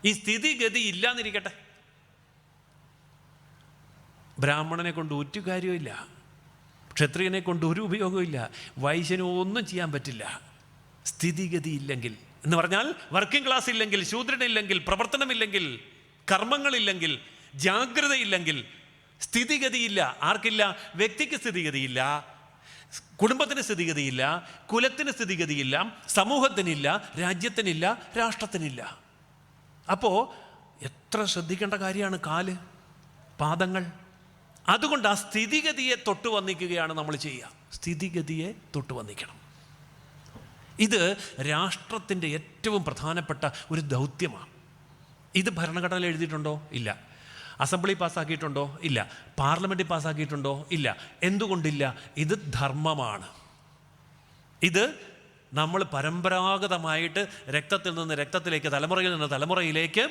ഈ സ്ഥിതിഗതി ഇല്ലാന്നിരിക്കട്ടെ, ബ്രാഹ്മണനെ കൊണ്ട് ഒരു കാര്യമില്ല, ക്ഷത്രിയനെ കൊണ്ട് ഒരു ഉപയോഗമില്ല, വൈശ്യനും ഒന്നും ചെയ്യാൻ പറ്റില്ല സ്ഥിതിഗതി ഇല്ലെങ്കിൽ. എന്ന് പറഞ്ഞാൽ വർക്കിംഗ് ക്ലാസ് ഇല്ലെങ്കിൽ, ശൂദ്രനില്ലെങ്കിൽ, പ്രവർത്തനമില്ലെങ്കിൽ, കർമ്മങ്ങളില്ലെങ്കിൽ, ജാഗ്രതയില്ലെങ്കിൽ സ്ഥിതിഗതിയില്ല. ആർക്കില്ല? വ്യക്തിക്ക് സ്ഥിതിഗതിയില്ല, കുടുംബത്തിന് സ്ഥിതിഗതിയില്ല, കുലത്തിന് സ്ഥിതിഗതിയില്ല, സമൂഹത്തിനില്ല, രാജ്യത്തിനില്ല, രാഷ്ട്രത്തിനില്ല. അപ്പോൾ എത്ര ശ്രദ്ധിക്കേണ്ട കാര്യമാണ് കാല്, പാദങ്ങൾ. അതുകൊണ്ട് ആ സ്ഥിതിഗതിയെ തൊട്ട് വന്നിക്കുകയാണ് നമ്മൾ ചെയ്യുക. സ്ഥിതിഗതിയെ തൊട്ട് വന്നിക്കണം. ഇത് രാഷ്ട്രത്തിൻ്റെ ഏറ്റവും പ്രധാനപ്പെട്ട ഒരു ദൗത്യമാണ്. ഇത് ഭരണഘടനയിൽ എഴുതിയിട്ടുണ്ടോ? ഇല്ല. അസംബ്ലി പാസ്സാക്കിയിട്ടുണ്ടോ? ഇല്ല. പാർലമെൻറ്റിൽ പാസ്സാക്കിയിട്ടുണ്ടോ? ഇല്ല. എന്തുകൊണ്ടില്ല? ഇത് ധർമ്മമാണ്. ഇത് നമ്മൾ പരമ്പരാഗതമായിട്ട് രക്തത്തിൽ നിന്ന് രക്തത്തിലേക്ക്, തലമുറയിൽ നിന്ന് തലമുറയിലേക്ക്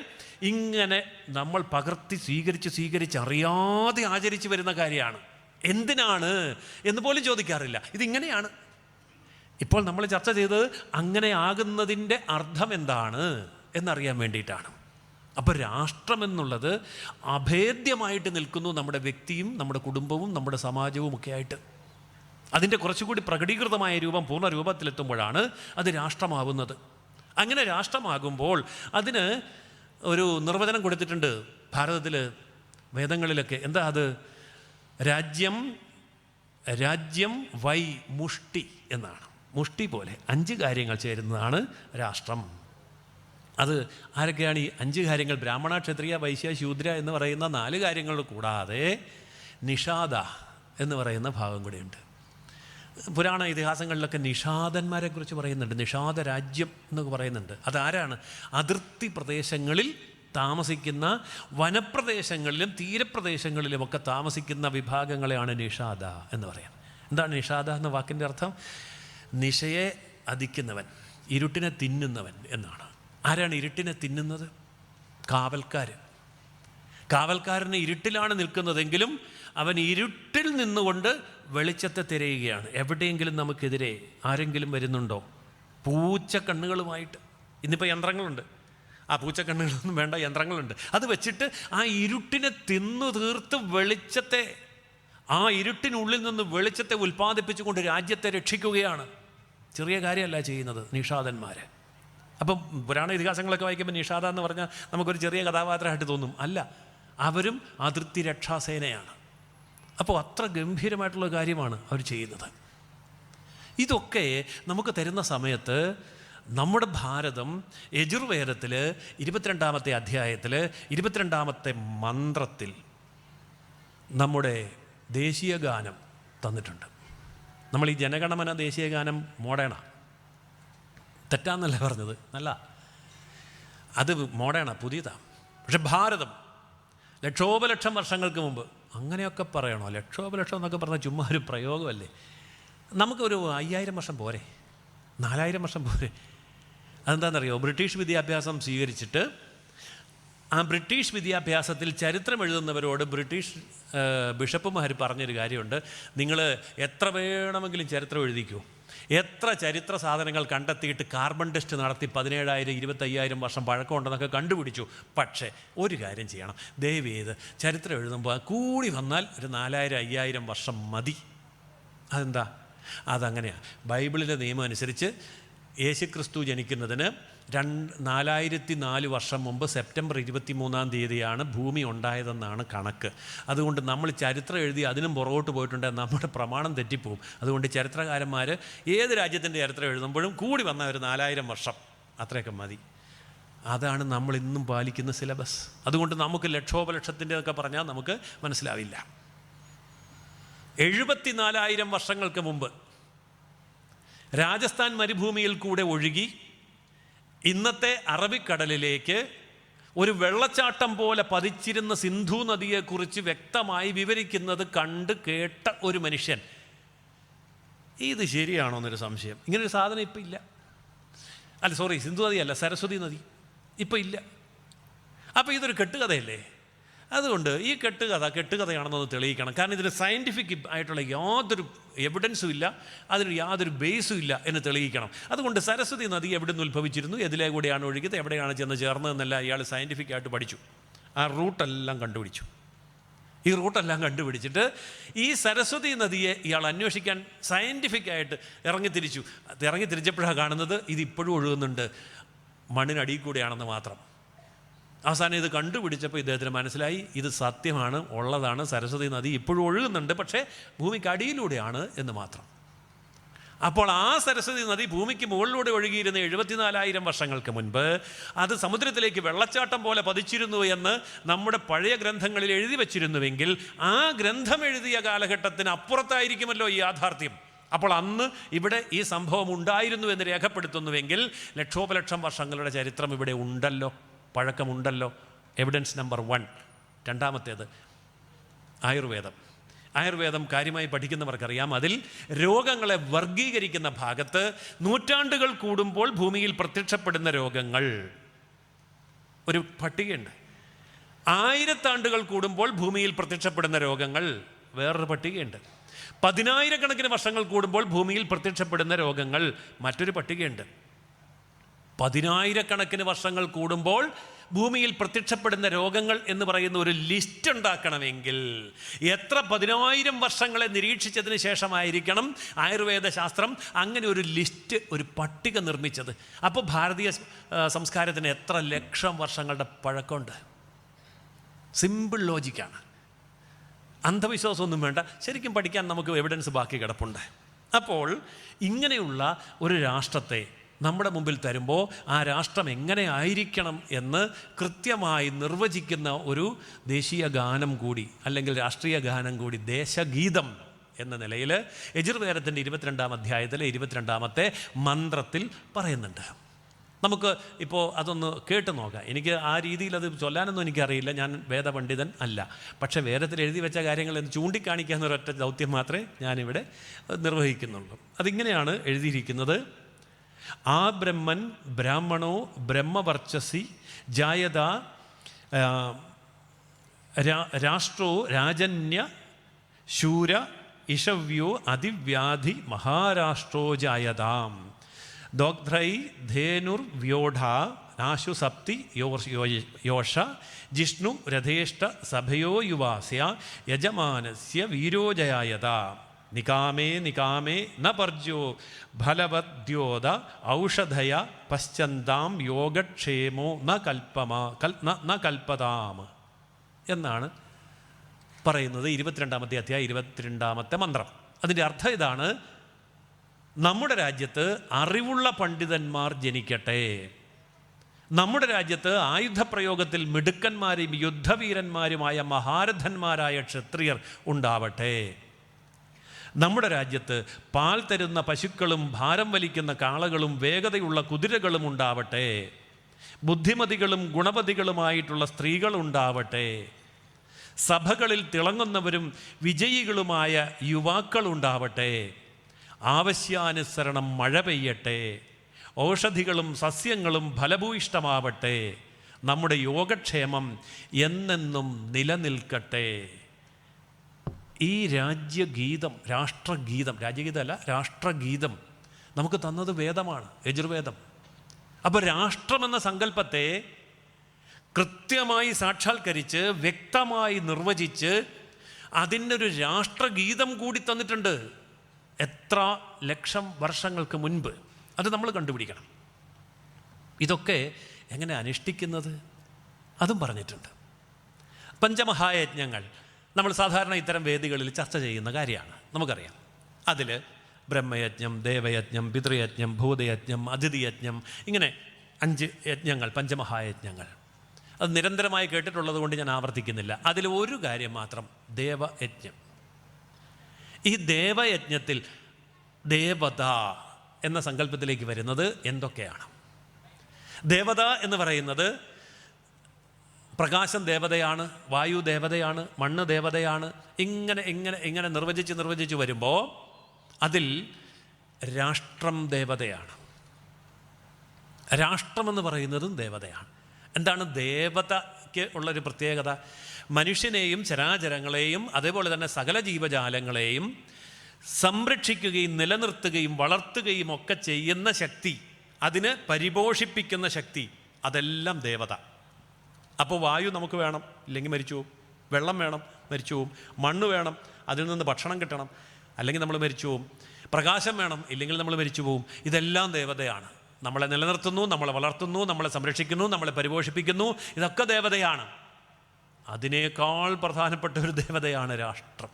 ഇങ്ങനെ നമ്മൾ പകർത്തി സ്വീകരിച്ച് അറിയാതെ ആചരിച്ചു വരുന്ന കാര്യമാണ്. എന്തിനാണ് എന്ന് പോലും ചോദിക്കാറില്ല. ഇതിങ്ങനെയാണ്. ഇപ്പോൾ നമ്മൾ ചർച്ച ചെയ്തത് അങ്ങനെ ആകുന്നതിൻ്റെ അർത്ഥം എന്താണ് എന്നറിയാൻ വേണ്ടിയിട്ടാണ്. അപ്പോൾ രാഷ്ട്രമെന്നുള്ളത് അഭേദ്യമായിട്ട് നിൽക്കുന്നു നമ്മുടെ വ്യക്തിയും നമ്മുടെ കുടുംബവും നമ്മുടെ സമാജവും ഒക്കെ ആയിട്ട്. അതിൻ്റെ കുറച്ചുകൂടി പ്രകടീകൃതമായ രൂപം, പൂർണ്ണ രൂപത്തിലെത്തുമ്പോഴാണ് അത് രാഷ്ട്രമാവുന്നത്. അങ്ങനെ രാഷ്ട്രമാകുമ്പോൾ അതിന് ഒരു നിർവചനം കൊടുത്തിട്ടുണ്ട് ഭാരതത്തിൽ, വേദങ്ങളിലൊക്കെ. എന്താ അത്? രാജ്യം വൈ മുഷ്ടി എന്നാണ്. മുഷ്ടി പോലെ 5 കാര്യങ്ങൾ ചേരുന്നതാണ് രാഷ്ട്രം. അത് ആരൊക്കെയാണ് ഈ 5 കാര്യങ്ങൾ? ബ്രാഹ്മണ, ക്ഷത്രിയ, വൈശ്യ, ശൂദ്ര എന്ന് പറയുന്ന 4 കാര്യങ്ങൾ കൂടാതെ നിഷാദ എന്ന് പറയുന്ന ഭാഗം കൂടിയുണ്ട്. പുരാണ ഇതിഹാസങ്ങളിലൊക്കെ നിഷാദന്മാരെ കുറിച്ച് പറയുന്നുണ്ട്. നിഷാദ രാജ്യം എന്നൊക്കെ പറയുന്നുണ്ട്. അതാരാണ്? അതിർത്തി പ്രദേശങ്ങളിൽ താമസിക്കുന്ന, വനപ്രദേശങ്ങളിലും തീരപ്രദേശങ്ങളിലുമൊക്കെ താമസിക്കുന്ന വിഭാഗങ്ങളെയാണ് നിഷാദ എന്ന് പറയാം. എന്താണ് നിഷാദ എന്ന വാക്കിൻ്റെ അർത്ഥം? നിശയെ അധിക്കുന്നവൻ, ഇരുട്ടിനെ തിന്നുന്നവൻ എന്നാണ്. ആരാണ് ഇരുട്ടിനെ തിന്നുന്നത്? കാവൽക്കാരന് ഇരുട്ടിലാണ് നിൽക്കുന്നതെങ്കിലും അവൻ ഇരുട്ടിൽ നിന്നുകൊണ്ട് വെളിച്ചത്തെ തിരയുകയാണ്. എവിടെയെങ്കിലും നമുക്കെതിരെ ആരെങ്കിലും വരുന്നുണ്ടോ? പൂച്ചക്കണ്ണുകളുമായിട്ട്. ഇന്നിപ്പോൾ യന്ത്രങ്ങളുണ്ട്, ആ പൂച്ചക്കണ്ണുകളൊന്നും വേണ്ട, യന്ത്രങ്ങളുണ്ട്. അത് വെച്ചിട്ട് ആ ഇരുട്ടിനെ തിന്നു തീർത്ത് വെളിച്ചത്തെ, ആ ഇരുട്ടിനുള്ളിൽ നിന്ന് വെളിച്ചത്തെ ഉൽപ്പാദിപ്പിച്ചുകൊണ്ട് രാജ്യത്തെ രക്ഷിക്കുകയാണ്. ചെറിയ കാര്യമല്ല ചെയ്യുന്നത് നിഷാദന്മാർ. അപ്പം പുരാണ ഇതിഹാസങ്ങളൊക്കെ വായിക്കുമ്പോൾ നിഷാദ എന്ന് പറഞ്ഞാൽ നമുക്കൊരു ചെറിയ കഥാപാത്രമായിട്ട് തോന്നും. അല്ല, അവരും അതിർത്തി രക്ഷാസേനയാണ്. അപ്പോൾ അത്ര ഗംഭീരമായിട്ടുള്ള കാര്യമാണ് അവർ ചെയ്യുന്നത്. ഇതൊക്കെ നമുക്ക് തരുന്ന സമയത്ത് നമ്മുടെ ഭാരതം യജുർവേദത്തിൽ 22-ാമത്തെ അധ്യായത്തിൽ 22-ാമത്തെ മന്ത്രത്തിൽ നമ്മുടെ ദേശീയ ഗാനം തന്നിട്ടുണ്ട്. നമ്മൾ ഈ ജനഗണമന ദേശീയ ഗാനം മോഡേണ, തെറ്റാന്നല്ല പറഞ്ഞത്, നല്ല അത് മോഡേണ, പുതിയതാണ്. പക്ഷെ ഭാരതം ലക്ഷോപലക്ഷം വർഷങ്ങൾക്ക് മുമ്പ്, അങ്ങനെയൊക്കെ പറയണോ? ലക്ഷോപലക്ഷം എന്നൊക്കെ പറഞ്ഞാൽ ചുമ്മാ ഒരു പ്രയോഗമല്ലേ. നമുക്കൊരു 5000 വർഷം പോരെ, 4000 വർഷം പോരെ? അതെന്താണെന്നറിയോ? ബ്രിട്ടീഷ് വിദ്യാഭ്യാസം സ്വീകരിച്ചിട്ട് ആ ബ്രിട്ടീഷ് വിദ്യാഭ്യാസത്തിൽ ചരിത്രം എഴുതുന്നവരോട് ബ്രിട്ടീഷ് ബിഷപ്പുമാർ പറഞ്ഞൊരു കാര്യമുണ്ട്. നിങ്ങൾ എത്ര വേണമെങ്കിലും ചരിത്രം എഴുതിക്കൂ, എത്ര ചരിത്ര സാധനങ്ങൾ കണ്ടെത്തിയിട്ട് കാർബൺ ടെസ്റ്റ് നടത്തി 17,000 25,000 വർഷം പഴക്കമുണ്ടെന്നൊക്കെ കണ്ടുപിടിച്ചു. പക്ഷേ ഒരു കാര്യം ചെയ്യണം, ദയവ് ചെയ്ത് ചരിത്രം എഴുതുമ്പോൾ കൂടി വന്നാൽ ഒരു 4000-5000 വർഷം മതി. അതെന്താ? അതങ്ങനെയാണ്. ബൈബിളിലെ നിയമം അനുസരിച്ച് യേശുക്രിസ്തു ജനിക്കുന്നതിന് 4004 വർഷം മുമ്പ് സെപ്റ്റംബർ 23-ാം തീയതിയാണ് ഭൂമി ഉണ്ടായതെന്നാണ് കണക്ക്. അതുകൊണ്ട് നമ്മൾ ചരിത്രം എഴുതി അതിനും പുറകോട്ട് പോയിട്ടുണ്ടെങ്കിൽ നമ്മുടെ പ്രമാണം തെറ്റിപ്പോവും. അതുകൊണ്ട് ചരിത്രകാരന്മാർ ഏത് രാജ്യത്തിൻ്റെ ചരിത്രം എഴുതുമ്പോഴും കൂടി വന്ന ഒരു 4000 വർഷം അത്രയൊക്കെ മതി. അതാണ് നമ്മൾ ഇന്നും പാലിക്കുന്ന സിലബസ്. അതുകൊണ്ട് നമുക്ക് ലക്ഷോപലക്ഷത്തിൻ്റെതൊക്കെ പറഞ്ഞാൽ നമുക്ക് മനസ്സിലാവില്ല. 74,000 വർഷങ്ങൾക്ക് മുമ്പ് രാജസ്ഥാൻ മരുഭൂമിയിൽ കൂടെ ഒഴുകി ഇന്നത്തെ അറബിക്കടലിലേക്ക് ഒരു വെള്ളച്ചാട്ടം പോലെ പതിച്ചിരുന്ന സിന്ധു നദിയെക്കുറിച്ച് വ്യക്തമായി വിവരിക്കുന്നത് കണ്ട് കേട്ട ഒരു മനുഷ്യൻ. ഇത് ശരിയാണോ എന്നൊരു സംശയം. ഇങ്ങനൊരു സാധനം ഇപ്പം ഇല്ല. അല്ല, സോറി, സിന്ധു നദിയല്ല, സരസ്വതി നദി ഇപ്പം ഇല്ല. അപ്പോൾ ഇതൊരു കെട്ടുകഥയല്ലേ? അതുകൊണ്ട് ഈ കെട്ടുകഥയാണെന്നൊന്ന് തെളിയിക്കണം. കാരണം ഇതിന് സയൻറ്റിഫിക് ആയിട്ടുള്ള യാതൊരു എവിഡൻസും ഇല്ല, അതിന് യാതൊരു ബേസും ഇല്ല എന്ന് തെളിയിക്കണം. അതുകൊണ്ട് സരസ്വതി നദി എവിടെ നിന്ന് ഉത്ഭവിച്ചിരുന്നു, എതിലേ കൂടെയാണ് ഒഴുകിയത്, എവിടെയാണ് ചെന്ന് ചേർന്നതെന്നെല്ലാം ഇയാൾ സയൻറ്റിഫിക്കായിട്ട് പഠിച്ചു. ആ റൂട്ടെല്ലാം കണ്ടുപിടിച്ചു. ഈ റൂട്ടെല്ലാം കണ്ടുപിടിച്ചിട്ട് ഈ സരസ്വതി നദിയെ ഇയാൾ അന്വേഷിക്കാൻ സയൻറ്റിഫിക്കായിട്ട് ഇറങ്ങിത്തിരിച്ചപ്പോഴാണ് കാണുന്നത് ഇതിപ്പോഴും ഒഴുകുന്നുണ്ട്, മണ്ണിനടിയിൽ കൂടെയാണെന്ന് മാത്രം. അവസാനം ഇത് കണ്ടുപിടിച്ചപ്പോൾ ഇദ്ദേഹത്തിന് മനസ്സിലായി ഇത് സത്യമാണ്, ഉള്ളതാണ്. സരസ്വതി നദി ഇപ്പോഴും ഒഴുകുന്നുണ്ട്, പക്ഷേ ഭൂമിക്ക് അടിയിലൂടെയാണ് എന്ന് മാത്രം. അപ്പോൾ ആ സരസ്വതി നദി ഭൂമിക്ക് മുകളിലൂടെ ഒഴുകിയിരുന്ന 74,000 വർഷങ്ങൾക്ക് മുൻപ് അത് സമുദ്രത്തിലേക്ക് വെള്ളച്ചാട്ടം പോലെ പതിച്ചിരുന്നു എന്ന് നമ്മുടെ പഴയ ഗ്രന്ഥങ്ങളിൽ എഴുതി വച്ചിരുന്നുവെങ്കിൽ ആ ഗ്രന്ഥം എഴുതിയ കാലഘട്ടത്തിന് അപ്പുറത്തായിരിക്കുമല്ലോ ഈ യാഥാർത്ഥ്യം. അപ്പോൾ അന്ന് ഇവിടെ ഈ സംഭവം ഉണ്ടായിരുന്നു എന്ന് രേഖപ്പെടുത്തുന്നുവെങ്കിൽ ലക്ഷോപലക്ഷം വർഷങ്ങളുടെ ചരിത്രം ഇവിടെ ഉണ്ടല്ലോ, പഴക്കമുണ്ടല്ലോ. Evidence number 1. രണ്ടാമത്തേത് ആയുർവേദം കാര്യമായി പഠിക്കുന്നവർക്കറിയാം. അതിൽ രോഗങ്ങളെ വർഗീകരിക്കുന്ന ഭാഗത്ത് നൂറ്റാണ്ടുകൾ കൂടുമ്പോൾ ഭൂമിയിൽ പ്രത്യക്ഷപ്പെടുന്ന രോഗങ്ങൾ ഒരു പട്ടികയുണ്ട്. 1000 ആണ്ടുകൾ കൂടുമ്പോൾ ഭൂമിയിൽ പ്രത്യക്ഷപ്പെടുന്ന രോഗങ്ങൾ വേറൊരു പട്ടികയുണ്ട്. 10,000 വർഷങ്ങൾ കൂടുമ്പോൾ ഭൂമിയിൽ പ്രത്യക്ഷപ്പെടുന്ന രോഗങ്ങൾ മറ്റൊരു പട്ടികയുണ്ട്. 10,000 വർഷങ്ങൾ കൂടുമ്പോൾ ഭൂമിയിൽ പ്രത്യക്ഷപ്പെടുന്ന രോഗങ്ങൾ എന്ന് പറയുന്ന ഒരു ലിസ്റ്റ് ഉണ്ടാക്കണമെങ്കിൽ എത്ര 10,000 വർഷങ്ങളെ നിരീക്ഷിച്ചതിന് ശേഷമായിരിക്കണം ആയുർവേദ ശാസ്ത്രം അങ്ങനെ ഒരു ലിസ്റ്റ്, ഒരു പട്ടിക നിർമ്മിച്ചത്. അപ്പോൾ ഭാരതീയ സംസ്കാരത്തിന് എത്ര ലക്ഷം വർഷങ്ങളുടെ പഴക്കമുണ്ട്. സിമ്പിൾ ലോജിക്കാണ്, അന്ധവിശ്വാസമൊന്നും വേണ്ട. ശരിക്കും പഠിക്കാൻ നമുക്ക് എവിഡൻസ് ബാക്കി കിടപ്പുണ്ട്. അപ്പോൾ ഇങ്ങനെയുള്ള ഒരു രാഷ്ട്രത്തെ നമ്മുടെ മുമ്പിൽ തരുമ്പോൾ ആ രാഷ്ട്രം എങ്ങനെ ആയിരിക്കണം എന്ന് കൃത്യമായി നിർവചിക്കുന്ന ഒരു ദേശീയ ഗാനം കൂടി, അല്ലെങ്കിൽ രാഷ്ട്രീയ ഗാനം കൂടി, ദേശഗീതം എന്ന നിലയിൽ യജുർവേദത്തിൻ്റെ 22-ാം അധ്യായത്തിലെ 22-ാമത്തെ മന്ത്രത്തിൽ പറയുന്നുണ്ട്. നമുക്ക് ഇപ്പോൾ അതൊന്ന് കേട്ട് നോക്കാം. എനിക്ക് ആ രീതിയിൽ അത് ചൊല്ലാനൊന്നും എനിക്കറിയില്ല, ഞാൻ വേദപണ്ഡിതൻ അല്ല. പക്ഷേ വേദത്തിൽ എഴുതി വെച്ച കാര്യങ്ങൾ എന്ന് ചൂണ്ടിക്കാണിക്കാവുന്ന ഒരൊറ്റ ദൗത്യം മാത്രമേ ഞാനിവിടെ നിർവഹിക്കുന്നുള്ളൂ. അതിങ്ങനെയാണ് എഴുതിയിരിക്കുന്നത്: ആ ബ്രഹ്മൻ ബ്രാഹ്മണോ ബ്രഹ്മവർച്ചസി ജായത രാഷ്ട്രോ രാജന്യ ശൂര ഇഷവ്യോ അതിവ്യാധി മഹാരാഷ്ട്രോ ജായതാം ദോഗ്ധ്രൈ ധേനുർവ്യോഢ നാശു സപ്തി യോഷ ജിഷ്ണു രഥേഷ്ട സഭയോ യുവാസ്യ യജമാനസ്യ വീരോജയായത നികാമേ നികാമേ ന പർജ്യോ ഫലവദ്യോത ഔഷധയ പശ്ചന്താം യോഗക്ഷേമോ ന കൽപ്പതാം എന്നാണ് പറയുന്നത് 22-ാമത്തെ അധ്യായം 22-ാമത്തെ മന്ത്രം. അതിൻ്റെ അർത്ഥം ഇതാണ്: നമ്മുടെ രാജ്യത്ത് അറിവുള്ള പണ്ഡിതന്മാർ ജനിക്കട്ടെ, നമ്മുടെ രാജ്യത്ത് ആയുധപ്രയോഗത്തിൽ മിടുക്കന്മാരും യുദ്ധവീരന്മാരുമായ മഹാരഥന്മാരായ ക്ഷത്രിയർ ഉണ്ടാവട്ടെ, നമ്മുടെ രാജ്യത്ത് പാൽ തരുന്ന പശുക്കളും ഭാരം വലിക്കുന്ന കാളകളും വേഗതയുള്ള കുതിരകളും ഉണ്ടാവട്ടെ, ബുദ്ധിമതികളും ഗുണവതികളുമായിട്ടുള്ള സ്ത്രീകളുണ്ടാവട്ടെ, സഭകളിൽ തിളങ്ങുന്നവരും വിജയികളുമായ യുവാക്കളുണ്ടാവട്ടെ, ആവശ്യാനുസരണം മഴ പെയ്യട്ടെ, ഔഷധികളും സസ്യങ്ങളും ഫലഭൂയിഷ്ടമാവട്ടെ, നമ്മുടെ യോഗക്ഷേമം എന്നെന്നും നിലനിൽക്കട്ടെ. ഈ രാജ്യഗീതം, രാഷ്ട്രഗീതം, രാജ്യഗീതമല്ല രാഷ്ട്രഗീതം നമുക്ക് തന്നത് വേദമാണ്, യജുർവേദം. അപ്പോൾ രാഷ്ട്രമെന്ന സങ്കല്പത്തെ കൃത്യമായി സാക്ഷാത്കരിച്ച് വ്യക്തമായി നിർവചിച്ച് അതിനൊരു രാഷ്ട്രഗീതം കൂടി തന്നിട്ടുണ്ട്. എത്ര ലക്ഷം വർഷങ്ങൾക്ക് മുൻപ് അത് നമ്മൾ കണ്ടുപിടിക്കണം. ഇതൊക്കെ എങ്ങനെ അനുഷ്ഠിക്കുന്നത് അതും പറഞ്ഞിട്ടുണ്ട്. പഞ്ചമഹായജ്ഞങ്ങൾ നമ്മൾ സാധാരണ ഇത്തരം വേദികളിൽ ചർച്ച ചെയ്യുന്ന കാര്യമാണ്, നമുക്കറിയാം. അതിൽ ബ്രഹ്മയജ്ഞം, ദേവയജ്ഞം, പിതൃയജ്ഞം, ഭൂതയജ്ഞം, അതിഥിയജ്ഞം, ഇങ്ങനെ 5 യജ്ഞങ്ങൾ, പഞ്ചമഹായജ്ഞങ്ങൾ. അത് നിരന്തരമായി കേട്ടിട്ടുള്ളത് കൊണ്ട് ഞാൻ ആവർത്തിക്കുന്നില്ല. അതിൽ ഒരു കാര്യം മാത്രം, ദേവയജ്ഞം. ഈ ദേവയജ്ഞത്തിൽ ദേവത എന്ന സങ്കല്പത്തിലേക്ക് വരുന്നത് എന്തൊക്കെയാണ്? ദേവത എന്ന് പറയുന്നത് പ്രകാശം ദേവതയാണ്, വായു ദേവതയാണ്, മണ്ണ് ദേവതയാണ്. ഇങ്ങനെ നിർവചിച്ച് വരുമ്പോൾ അതിൽ രാഷ്ട്രം ദേവതയാണ്. രാഷ്ട്രമെന്ന് പറയുന്നതും ദേവതയാണ്. എന്താണ് ദേവതയ്ക്ക് ഉള്ളൊരു പ്രത്യേകത? മനുഷ്യനെയും ചരാചരങ്ങളെയും അതേപോലെ തന്നെ സകല ജീവജാലങ്ങളെയും സംരക്ഷിക്കുകയും നിലനിർത്തുകയും വളർത്തുകയും ഒക്കെ ചെയ്യുന്ന ശക്തി, അതിന് പരിപോഷിപ്പിക്കുന്ന ശക്തി, അതെല്ലാം ദേവത. അപ്പോൾ വായു നമുക്ക് വേണം, ഇല്ലെങ്കിൽ മരിച്ചു പോവും. വെള്ളം വേണം, മരിച്ചു പോവും. മണ്ണ് വേണം, അതിൽ നിന്ന് ഭക്ഷണം കിട്ടണം, അല്ലെങ്കിൽ നമ്മൾ മരിച്ചു പോവും. പ്രകാശം വേണം, ഇല്ലെങ്കിൽ നമ്മൾ മരിച്ചു പോവും. ഇതെല്ലാം ദേവതയാണ്. നമ്മളെ നിലനിർത്തുന്നു, നമ്മളെ വളർത്തുന്നു, നമ്മളെ സംരക്ഷിക്കുന്നു, നമ്മളെ പരിപോഷിപ്പിക്കുന്നു. ഇതൊക്കെ ദേവതയാണ്. അതിനേക്കാൾ പ്രധാനപ്പെട്ട ഒരു ദേവതയാണ് രാഷ്ട്രം.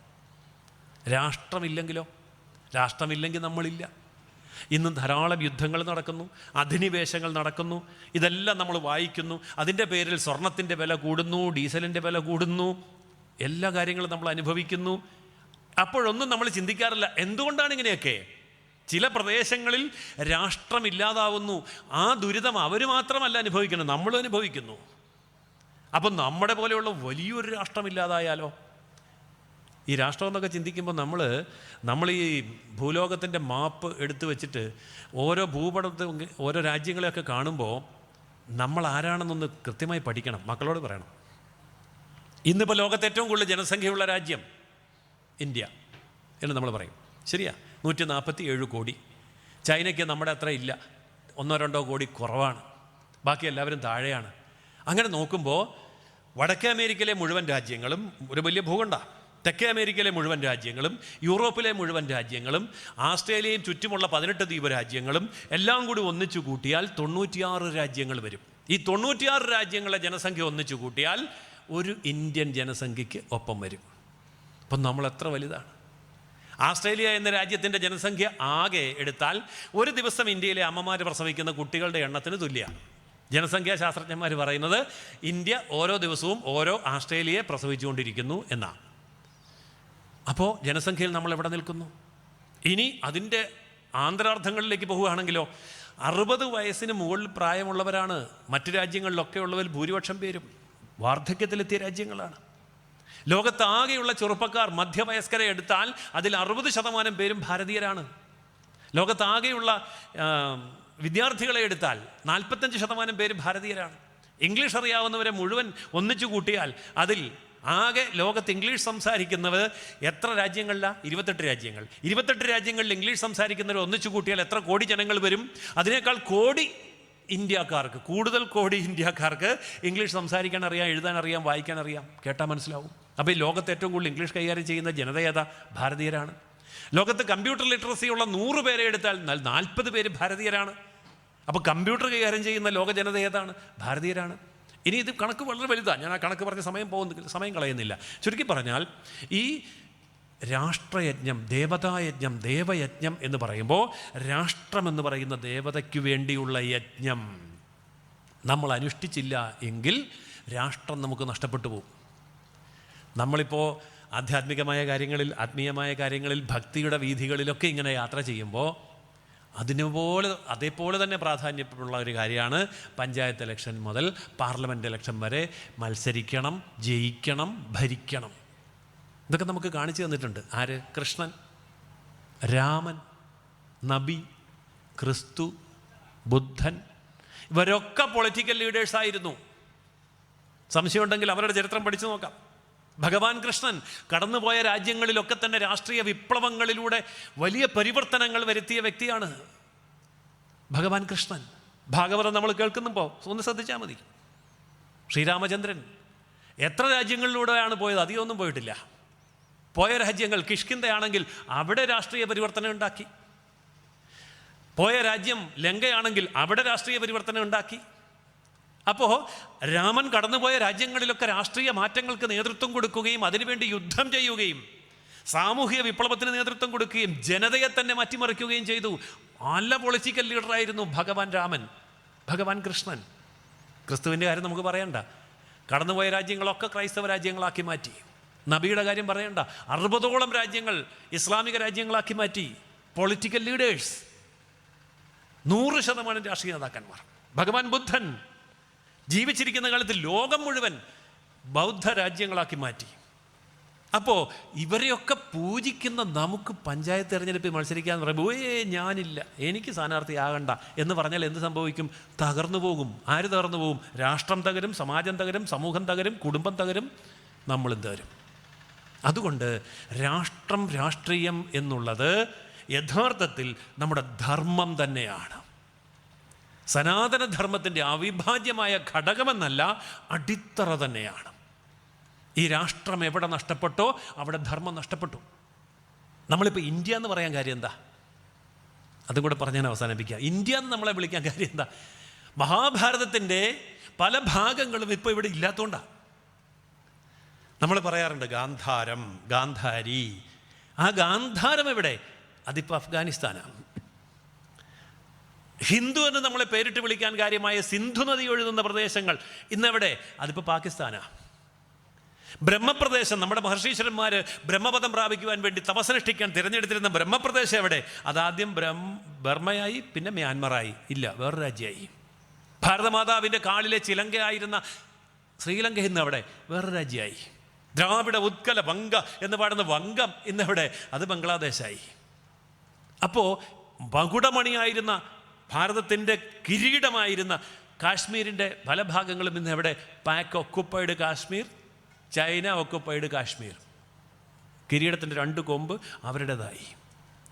രാഷ്ട്രമില്ലെങ്കിലോ? രാഷ്ട്രമില്ലെങ്കിൽ നമ്മളില്ല. ഇന്നും ധാരാളം യുദ്ധങ്ങൾ നടക്കുന്നു, അധിനിവേശങ്ങൾ നടക്കുന്നു. ഇതെല്ലാം നമ്മൾ വായിക്കുന്നു. അതിൻ്റെ പേരിൽ സ്വർണത്തിൻ്റെ വില കൂടുന്നു, ഡീസലിൻ്റെ വില കൂടുന്നു, എല്ലാ കാര്യങ്ങളും നമ്മൾ അനുഭവിക്കുന്നു. അപ്പോഴൊന്നും നമ്മൾ ചിന്തിക്കാറില്ല എന്തുകൊണ്ടാണ് ഇങ്ങനെയൊക്കെ. ചില പ്രദേശങ്ങളിൽ രാഷ്ട്രമില്ലാതാവുന്നു. ആ ദുരിതം അവർ മാത്രമല്ല അനുഭവിക്കുന്നത്, നമ്മളും അനുഭവിക്കുന്നു. അപ്പം നമ്മുടെ പോലെയുള്ള വലിയൊരു രാഷ്ട്രമില്ലാതായാലോ? ഈ രാഷ്ട്രം എന്നൊക്കെ ചിന്തിക്കുമ്പോൾ നമ്മൾ ഈ ഭൂലോകത്തിൻ്റെ മാപ്പ് എടുത്തു വെച്ചിട്ട് ഓരോ ഭൂപടത്തും ഓരോ രാജ്യങ്ങളെയൊക്കെ കാണുമ്പോൾ നമ്മൾ ആരാണെന്നൊന്ന് കൃത്യമായി പഠിക്കണം, മക്കളോട് പറയണം. ഇന്നിപ്പോൾ ലോകത്തെ ഏറ്റവും കൂടുതൽ ജനസംഖ്യയുള്ള രാജ്യം ഇന്ത്യ എന്ന് നമ്മൾ പറയും. ശരിയാ, 147 കോടി. ചൈനയ്ക്ക് നമ്മുടെ അത്ര ഇല്ല, 1-2 കോടി കുറവാണ്. ബാക്കി എല്ലാവരും താഴെയാണ്. അങ്ങനെ നോക്കുമ്പോൾ വടക്കേ അമേരിക്കയിലെ മുഴുവൻ രാജ്യങ്ങളും ഒരു വലിയ ഭൂഖണ്ഡമാണ്. തെക്കേ അമേരിക്കയിലെ മുഴുവൻ രാജ്യങ്ങളും, യൂറോപ്പിലെ മുഴുവൻ രാജ്യങ്ങളും, ആസ്ട്രേലിയയും ചുറ്റുമുള്ള 18 ദ്വീപ് രാജ്യങ്ങളും എല്ലാം കൂടി ഒന്നിച്ചു കൂട്ടിയാൽ 96 രാജ്യങ്ങൾ വരും. ഈ 96 രാജ്യങ്ങളെ ജനസംഖ്യ ഒന്നിച്ചു കൂട്ടിയാൽ ഒരു ഇന്ത്യൻ ജനസംഖ്യയ്ക്ക് ഒപ്പം വരും. അപ്പം നമ്മൾ എത്ര വലുതാണ്? ആസ്ട്രേലിയ എന്ന രാജ്യത്തിൻ്റെ ജനസംഖ്യ ആകെ എടുത്താൽ ഒരു ദിവസം ഇന്ത്യയിലെ അമ്മമാർ പ്രസവിക്കുന്ന കുട്ടികളുടെ എണ്ണത്തിന് തുല്യമാണ്. ജനസംഖ്യാ ശാസ്ത്രജ്ഞന്മാർ പറയുന്നത് ഇന്ത്യ ഓരോ ദിവസവും ഓരോ ആസ്ട്രേലിയയെ പ്രസവിച്ചുകൊണ്ടിരിക്കുന്നു എന്നാണ്. അപ്പോൾ ജനസംഖ്യയിൽ നമ്മൾ എവിടെ നിൽക്കുന്നു? ഇനി അതിൻ്റെ ആന്തരാർത്ഥങ്ങളിലേക്ക് പോവുകയാണെങ്കിലോ 60 വയസ്സിന് മുകളിൽ പ്രായമുള്ളവരാണ് മറ്റു രാജ്യങ്ങളിലൊക്കെ ഉള്ളവർ ഭൂരിപക്ഷം പേരും. വാർദ്ധക്യത്തിലെത്തിയ രാജ്യങ്ങളാണ്. ലോകത്താകെയുള്ള ചെറുപ്പക്കാർ മധ്യവയസ്കരെ എടുത്താൽ അതിൽ 60% പേരും ഭാരതീയരാണ്. ലോകത്താകെയുള്ള വിദ്യാർത്ഥികളെ എടുത്താൽ 45% പേര് ഭാരതീയരാണ്. ഇംഗ്ലീഷ് അറിയാവുന്നവരെ മുഴുവൻ ഒന്നിച്ചു കൂട്ടിയാൽ അതിൽ ആകെ ലോകത്ത് ഇംഗ്ലീഷ് സംസാരിക്കുന്നവർ എത്ര രാജ്യങ്ങളിലാണ്? 28 രാജ്യങ്ങൾ. 28 രാജ്യങ്ങളിൽ ഇംഗ്ലീഷ് സംസാരിക്കുന്നവർ ഒന്നിച്ചു കൂട്ടിയാൽ എത്ര കോടി ജനങ്ങൾ വരും? അതിനേക്കാൾ കോടി ഇന്ത്യക്കാർക്ക്, കൂടുതൽ കോടി ഇന്ത്യക്കാർക്ക് ഇംഗ്ലീഷ് സംസാരിക്കാൻ അറിയാം, എഴുതാൻ അറിയാം, വായിക്കാൻ അറിയാം, കേട്ടാൽ മനസ്സിലാവും. അപ്പോൾ ഈ ലോകത്ത് ഏറ്റവും കൂടുതൽ ഇംഗ്ലീഷ് കൈകാര്യം ചെയ്യുന്ന ജനത ഏതാ? ഭാരതീയരാണ്. ലോകത്ത് കമ്പ്യൂട്ടർ ലിറ്ററസി ഉള്ള 100 പേരെ എടുത്താൽ 40 പേര് ഭാരതീയരാണ്. അപ്പോൾ കമ്പ്യൂട്ടർ കൈകാര്യം ചെയ്യുന്ന ലോക ജനത ഏതാണ്? ഭാരതീയരാണ്. ഇനി ഇത് കണക്ക് വളരെ വലുതാണ്. ഞാൻ ആ കണക്ക് പറഞ്ഞ സമയം കളയുന്നില്ല. ചുരുക്കി പറഞ്ഞാൽ ഈ രാഷ്ട്രയജ്ഞം, ദേവതായജ്ഞം, ദേവയജ്ഞം എന്ന് പറയുമ്പോൾ രാഷ്ട്രമെന്ന് പറയുന്ന ദേവതയ്ക്ക് വേണ്ടിയുള്ള യജ്ഞം നമ്മൾ അനുഷ്ഠിച്ചില്ല എങ്കിൽ രാഷ്ട്രം നമുക്ക് നഷ്ടപ്പെട്ടു പോകും. നമ്മളിപ്പോൾ ആധ്യാത്മികമായ കാര്യങ്ങളിൽ, ആത്മീയമായ കാര്യങ്ങളിൽ, ഭക്തിയുടെ വീഥികളിലൊക്കെ ഇങ്ങനെ യാത്ര ചെയ്യുമ്പോൾ അതേപോലെ തന്നെ പ്രാധാന്യമുള്ള ഒരു കാര്യമാണ് പഞ്ചായത്ത് ഇലക്ഷൻ മുതൽ പാർലമെൻറ്റ് ഇലക്ഷൻ വരെ മത്സരിക്കണം, ജയിക്കണം, ഭരിക്കണം. ഇതൊക്കെ നമുക്ക് കാണിച്ചു തന്നിട്ടുണ്ട്. ആര്? കൃഷ്ണൻ, രാമൻ, നബി, ക്രിസ്തു, ബുദ്ധൻ, ഇവരൊക്കെ പൊളിറ്റിക്കൽ ലീഡേഴ്സായിരുന്നു. സംശയമുണ്ടെങ്കിൽ അവരുടെ ചരിത്രം പഠിച്ചു നോക്കാം. ഭഗവാൻ കൃഷ്ണൻ കടന്നുപോയ രാജ്യങ്ങളിലൊക്കെ തന്നെ രാഷ്ട്രീയ വിപ്ലവങ്ങളിലൂടെ വലിയ പരിവർത്തനങ്ങൾ വരുത്തിയ വ്യക്തിയാണ് ഭഗവാൻ കൃഷ്ണൻ. ഭാഗവതം നമ്മൾ കേൾക്കുമ്പോൾ ഒന്ന് ശ്രദ്ധിച്ചാൽ മതി. ശ്രീരാമചന്ദ്രൻ എത്ര രാജ്യങ്ങളിലൂടെയാണ് പോയത്? അധികമൊന്നും പോയിട്ടില്ല. പോയ രാജ്യങ്ങൾ കിഷ്കിന്ധയാണെങ്കിൽ അവിടെ രാഷ്ട്രീയ പരിവർത്തനം ഉണ്ടാക്കി. പോയ രാജ്യം ലങ്കയാണെങ്കിൽ അവിടെ രാഷ്ട്രീയ പരിവർത്തനം ഉണ്ടാക്കി. അപ്പോൾ രാമൻ കടന്നുപോയ രാജ്യങ്ങളിലൊക്കെ രാഷ്ട്രീയ മാറ്റങ്ങൾക്ക് നേതൃത്വം കൊടുക്കുകയും അതിനുവേണ്ടി യുദ്ധം ചെയ്യുകയും സാമൂഹിക വിപ്ലവത്തിന് നേതൃത്വം കൊടുക്കുകയും ജനതയെ തന്നെ മാറ്റിമറിക്കുകയും ചെയ്തു. നല്ല പൊളിറ്റിക്കൽ ലീഡറായിരുന്നു ഭഗവാൻ രാമൻ, ഭഗവാൻ കൃഷ്ണൻ. ക്രിസ്തുവിൻ്റെ കാര്യം നമുക്ക് പറയണ്ട. കടന്നുപോയ രാജ്യങ്ങളൊക്കെ ക്രൈസ്തവ രാജ്യങ്ങളാക്കി മാറ്റി. നബിയുടെ കാര്യം പറയണ്ട. 60ഓളം രാജ്യങ്ങൾ ഇസ്ലാമിക രാജ്യങ്ങളാക്കി മാറ്റി. പൊളിറ്റിക്കൽ ലീഡേഴ്സ്, 100% രാഷ്ട്രീയ നേതാക്കന്മാർ. ഭഗവാൻ ബുദ്ധൻ ജീവിച്ചിരിക്കുന്ന കാലത്ത് ലോകം മുഴുവൻ ബൗദ്ധ രാജ്യങ്ങളാക്കി മാറ്റി. അപ്പോൾ ഇവരെയൊക്കെ പൂജിക്കുന്ന നമുക്ക് പഞ്ചായത്ത് തെരഞ്ഞെടുപ്പിൽ മത്സരിക്കാന്ന് പറയുമ്പോൾ ഞാനില്ല, എനിക്ക് സ്ഥാനാർത്ഥിയാകണ്ട എന്ന് പറഞ്ഞാൽ എന്ത് സംഭവിക്കും? തകർന്നു പോകും. ആര് തകർന്നു പോകും? രാഷ്ട്രം തകരും, സമാജം തകരും, സമൂഹം തകരും, കുടുംബം തകരും, നമ്മളും തകരും. അതുകൊണ്ട് രാഷ്ട്രം, രാഷ്ട്രീയം എന്നുള്ളത് യഥാർത്ഥത്തിൽ നമ്മുടെ ധർമ്മം തന്നെയാണ്. സനാതനധർമ്മത്തിൻ്റെ അവിഭാജ്യമായ ഘടകമെന്നല്ല, അടിത്തറ തന്നെയാണ്. ഈ രാഷ്ട്രം എവിടെ നഷ്ടപ്പെട്ടോ അവിടെ ധർമ്മം നഷ്ടപ്പെട്ടു. നമ്മളിപ്പോൾ ഇന്ത്യ എന്ന് പറയാൻ കാര്യം എന്താ? അതും കൂടെ പറഞ്ഞ് ഞാൻ അവസാനിപ്പിക്കുക. ഇന്ത്യ എന്ന് നമ്മളെ വിളിക്കാൻ കാര്യം എന്താ? മഹാഭാരതത്തിൻ്റെ പല ഭാഗങ്ങളും ഇപ്പോൾ ഇവിടെ ഇല്ലാത്തതുകൊണ്ടാണ്. നമ്മൾ പറയാറുണ്ട് ഗാന്ധാരം, ഗാന്ധാരി. ആ ഗാന്ധാരം എവിടെ? അതിപ്പോൾ അഫ്ഗാനിസ്ഥാനാണ്. ഹിന്ദു എന്ന് നമ്മളെ പേരിട്ട് വിളിക്കാൻ കാര്യമായ സിന്ധു നദി ഒഴുകുന്ന പ്രദേശങ്ങൾ ഇന്നെവിടെ? അതിപ്പോൾ പാകിസ്ഥാനാണ്. ബ്രഹ്മപ്രദേശം, നമ്മുടെ മഹർഷീശ്വരന്മാർ ബ്രഹ്മപദം പ്രാപിക്കുവാൻ വേണ്ടി തപസ്സനുഷ്ഠിക്കാൻ തിരഞ്ഞെടുത്തിരുന്ന ബ്രഹ്മപ്രദേശം എവിടെ? അതാദ്യം ബർമ്മയായി, പിന്നെ മ്യാൻമറായി, ഇല്ല വേറൊരു രാജ്യമായി. ഭാരതമാതാവിൻ്റെ കാളിലെ ചിലങ്കയായിരുന്ന ശ്രീലങ്ക ഇന്നവിടെ വേറൊരു രാജ്യമായി. ദ്രാവിഡ ഉത്കല വങ്ക എന്ന് പാടുന്ന വങ്കം ഇന്നെവിടെ? അത് ബംഗ്ലാദേശായി. അപ്പോൾ മകുടമണിയായിരുന്ന ഭാരതത്തിൻ്റെ കിരീടമായിരുന്ന കാശ്മീരിൻ്റെ പല ഭാഗങ്ങളും ഇന്ന് എവിടെ? Pak occupied Kashmir, China occupied Kashmir. കിരീടത്തിൻ്റെ 2 കൊമ്പ് അവരുടേതായി.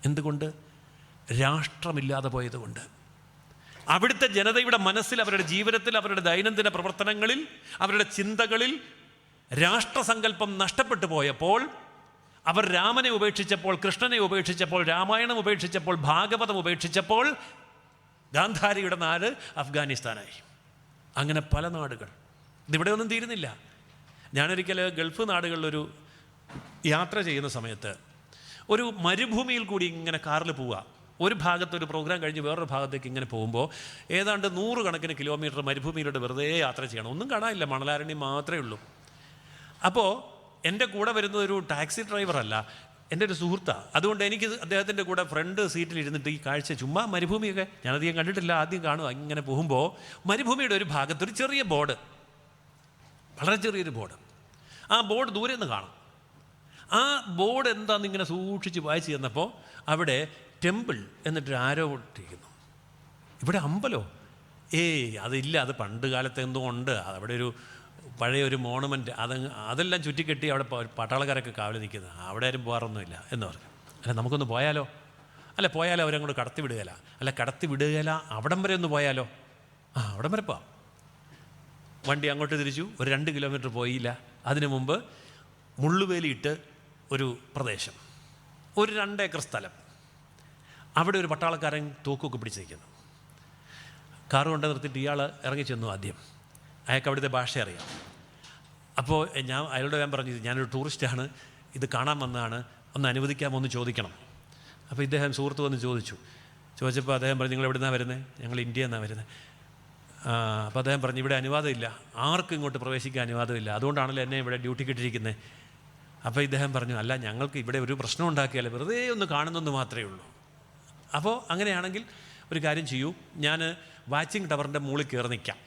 എന്തുകൊണ്ട്? രാഷ്ട്രമില്ലാതെ പോയതുകൊണ്ട്. അവിടുത്തെ ജനതയുടെ മനസ്സിൽ, അവരുടെ ജീവിതത്തിൽ, അവരുടെ ദൈനംദിന പ്രവർത്തനങ്ങളിൽ, അവരുടെ ചിന്തകളിൽ രാഷ്ട്രസങ്കല്പം നഷ്ടപ്പെട്ടു പോയപ്പോൾ, അവർ രാമനെ ഉപേക്ഷിച്ചപ്പോൾ, കൃഷ്ണനെ ഉപേക്ഷിച്ചപ്പോൾ, രാമായണം ഉപേക്ഷിച്ചപ്പോൾ, ഭാഗവതം ഉപേക്ഷിച്ചപ്പോൾ ഗാന്ധാരിയുടെ നാട് അഫ്ഗാനിസ്ഥാനായി. അങ്ങനെ പല നാടുകൾ. ഇതിവിടെ ഒന്നും തീരുന്നില്ല. ഞാനൊരിക്കൽ ഗൾഫ് നാടുകളിലൊരു യാത്ര ചെയ്യുന്ന സമയത്ത് ഒരു മരുഭൂമിയിൽ കൂടി ഇങ്ങനെ കാറിൽ പോവുക. ഒരു ഭാഗത്ത് ഒരു പ്രോഗ്രാം കഴിഞ്ഞ് വേറൊരു ഭാഗത്തേക്ക് ഇങ്ങനെ പോകുമ്പോൾ ഏതാണ്ട് 100 കണക്കിന് കിലോമീറ്റർ മരുഭൂമിയിലൂടെ വെറുതെ യാത്ര ചെയ്യണം. ഒന്നും കാണാനില്ല, മണലാരണ്യം മാത്രമേ ഉള്ളൂ. അപ്പോൾ എൻ്റെ കൂടെ വരുന്നത് ഒരു ടാക്സി ഡ്രൈവറല്ല, എൻ്റെ ഒരു സുഹൃത്താണ്. അതുകൊണ്ട് എനിക്ക് അദ്ദേഹത്തിൻ്റെ കൂടെ ഫ്രണ്ട് സീറ്റിലിരുന്നിട്ട് ഈ കാഴ്ച ചുമ്മാ മരുഭൂമിയൊക്കെ ഞാനധികം കണ്ടിട്ടില്ല, ആദ്യം കാണുക. ഇങ്ങനെ പോകുമ്പോൾ മരുഭൂമിയുടെ ഒരു ഭാഗത്തൊരു ചെറിയ ബോർഡ്, വളരെ ചെറിയൊരു ബോർഡ്. ആ ബോർഡ് ദൂരെ നിന്ന് കാണാം. ആ ബോർഡ് എന്താണെന്ന് ഇങ്ങനെ സൂക്ഷിച്ച് വായിച്ച് ചെന്നപ്പോൾ അവിടെ ടെമ്പിൾ എന്നിട്ടൊരു ആരോ ഇട്ടിരിക്കുന്നു. ഇവിടെ അമ്പലോ? അതില്ല, അത് പണ്ട് കാലത്ത് എന്തോ ഉണ്ട്, അവിടെ ഒരു പഴയ ഒരു മോണമെൻറ്റ്, അതെല്ലാം ചുറ്റിക്കെട്ടി അവിടെ പട്ടാളക്കാരൊക്കെ കാവൽ നിൽക്കുന്നത്, അവിടെ ആരും പോകാറൊന്നുമില്ല എന്ന് പറഞ്ഞു. അല്ല, നമുക്കൊന്ന് പോയാലോ? അല്ല, പോയാലോ അവരങ്ങോട്ട് കടത്തി വിടുകയില്ല. അല്ല, കടത്തി വിടുകയില്ല, അവിടം വരെ ഒന്ന് പോയാലോ? അവിടം വരെ പോവാം. വണ്ടി അങ്ങോട്ട് തിരിച്ചു. ഒരു 2 കിലോമീറ്റർ പോയില്ല. അതിനു മുമ്പ് മുള്ളുവേലിയിട്ട് ഒരു പ്രദേശം, ഒരു 2 ഏക്കർ സ്ഥലം. അവിടെ ഒരു പട്ടാളക്കാരൻ തോക്കൊക്കെ പിടിച്ചിരിക്കുന്നു. കാറ് കൊണ്ട് നിർത്തിയിട്ട് ഇയാൾ ഇറങ്ങി ചെന്നു. ആദ്യം അയാൾക്ക് അവിടുത്തെ ഭാഷ അറിയാം. അപ്പോൾ അയാളോട് ഞാൻ പറഞ്ഞു, ഞാനൊരു ടൂറിസ്റ്റാണ്, ഇത് കാണാൻ വന്നതാണ്, ഒന്ന് അനുവദിക്കാമോ എന്ന് ചോദിക്കണം. അപ്പോൾ ഇദ്ദേഹം സുഹൃത്ത് വന്ന് ചോദിച്ചപ്പോൾ അദ്ദേഹം പറഞ്ഞു, നിങ്ങൾ എവിടെ നിന്നാണ് വരുന്നത്? ഞങ്ങൾ ഇന്ത്യയിൽ നിന്നാണ് വരുന്നത്. അപ്പോൾ അദ്ദേഹം പറഞ്ഞു, ഇവിടെ അനുവാദമില്ല, ആർക്കും ഇങ്ങോട്ട് പ്രവേശിക്കാൻ അനുവാദമില്ല, അതുകൊണ്ടാണല്ലോ എന്നെ ഇവിടെ ഡ്യൂട്ടിക്ക് ഇട്ടിരിക്കുന്നത്. അപ്പോൾ ഇദ്ദേഹം പറഞ്ഞു, അല്ല, ഞങ്ങൾക്ക് ഇവിടെ ഒരു പ്രശ്നം ഉണ്ടാക്കിയാൽ വെറുതെ ഒന്ന് കാണുന്നെന്ന് മാത്രമേ ഉള്ളൂ. അപ്പോൾ അങ്ങനെയാണെങ്കിൽ ഒരു കാര്യം ചെയ്യൂ, ഞാൻ വാച്ചിങ് ടവറിൻ്റെ മുകളിൽ കയറി നിൽക്കാം,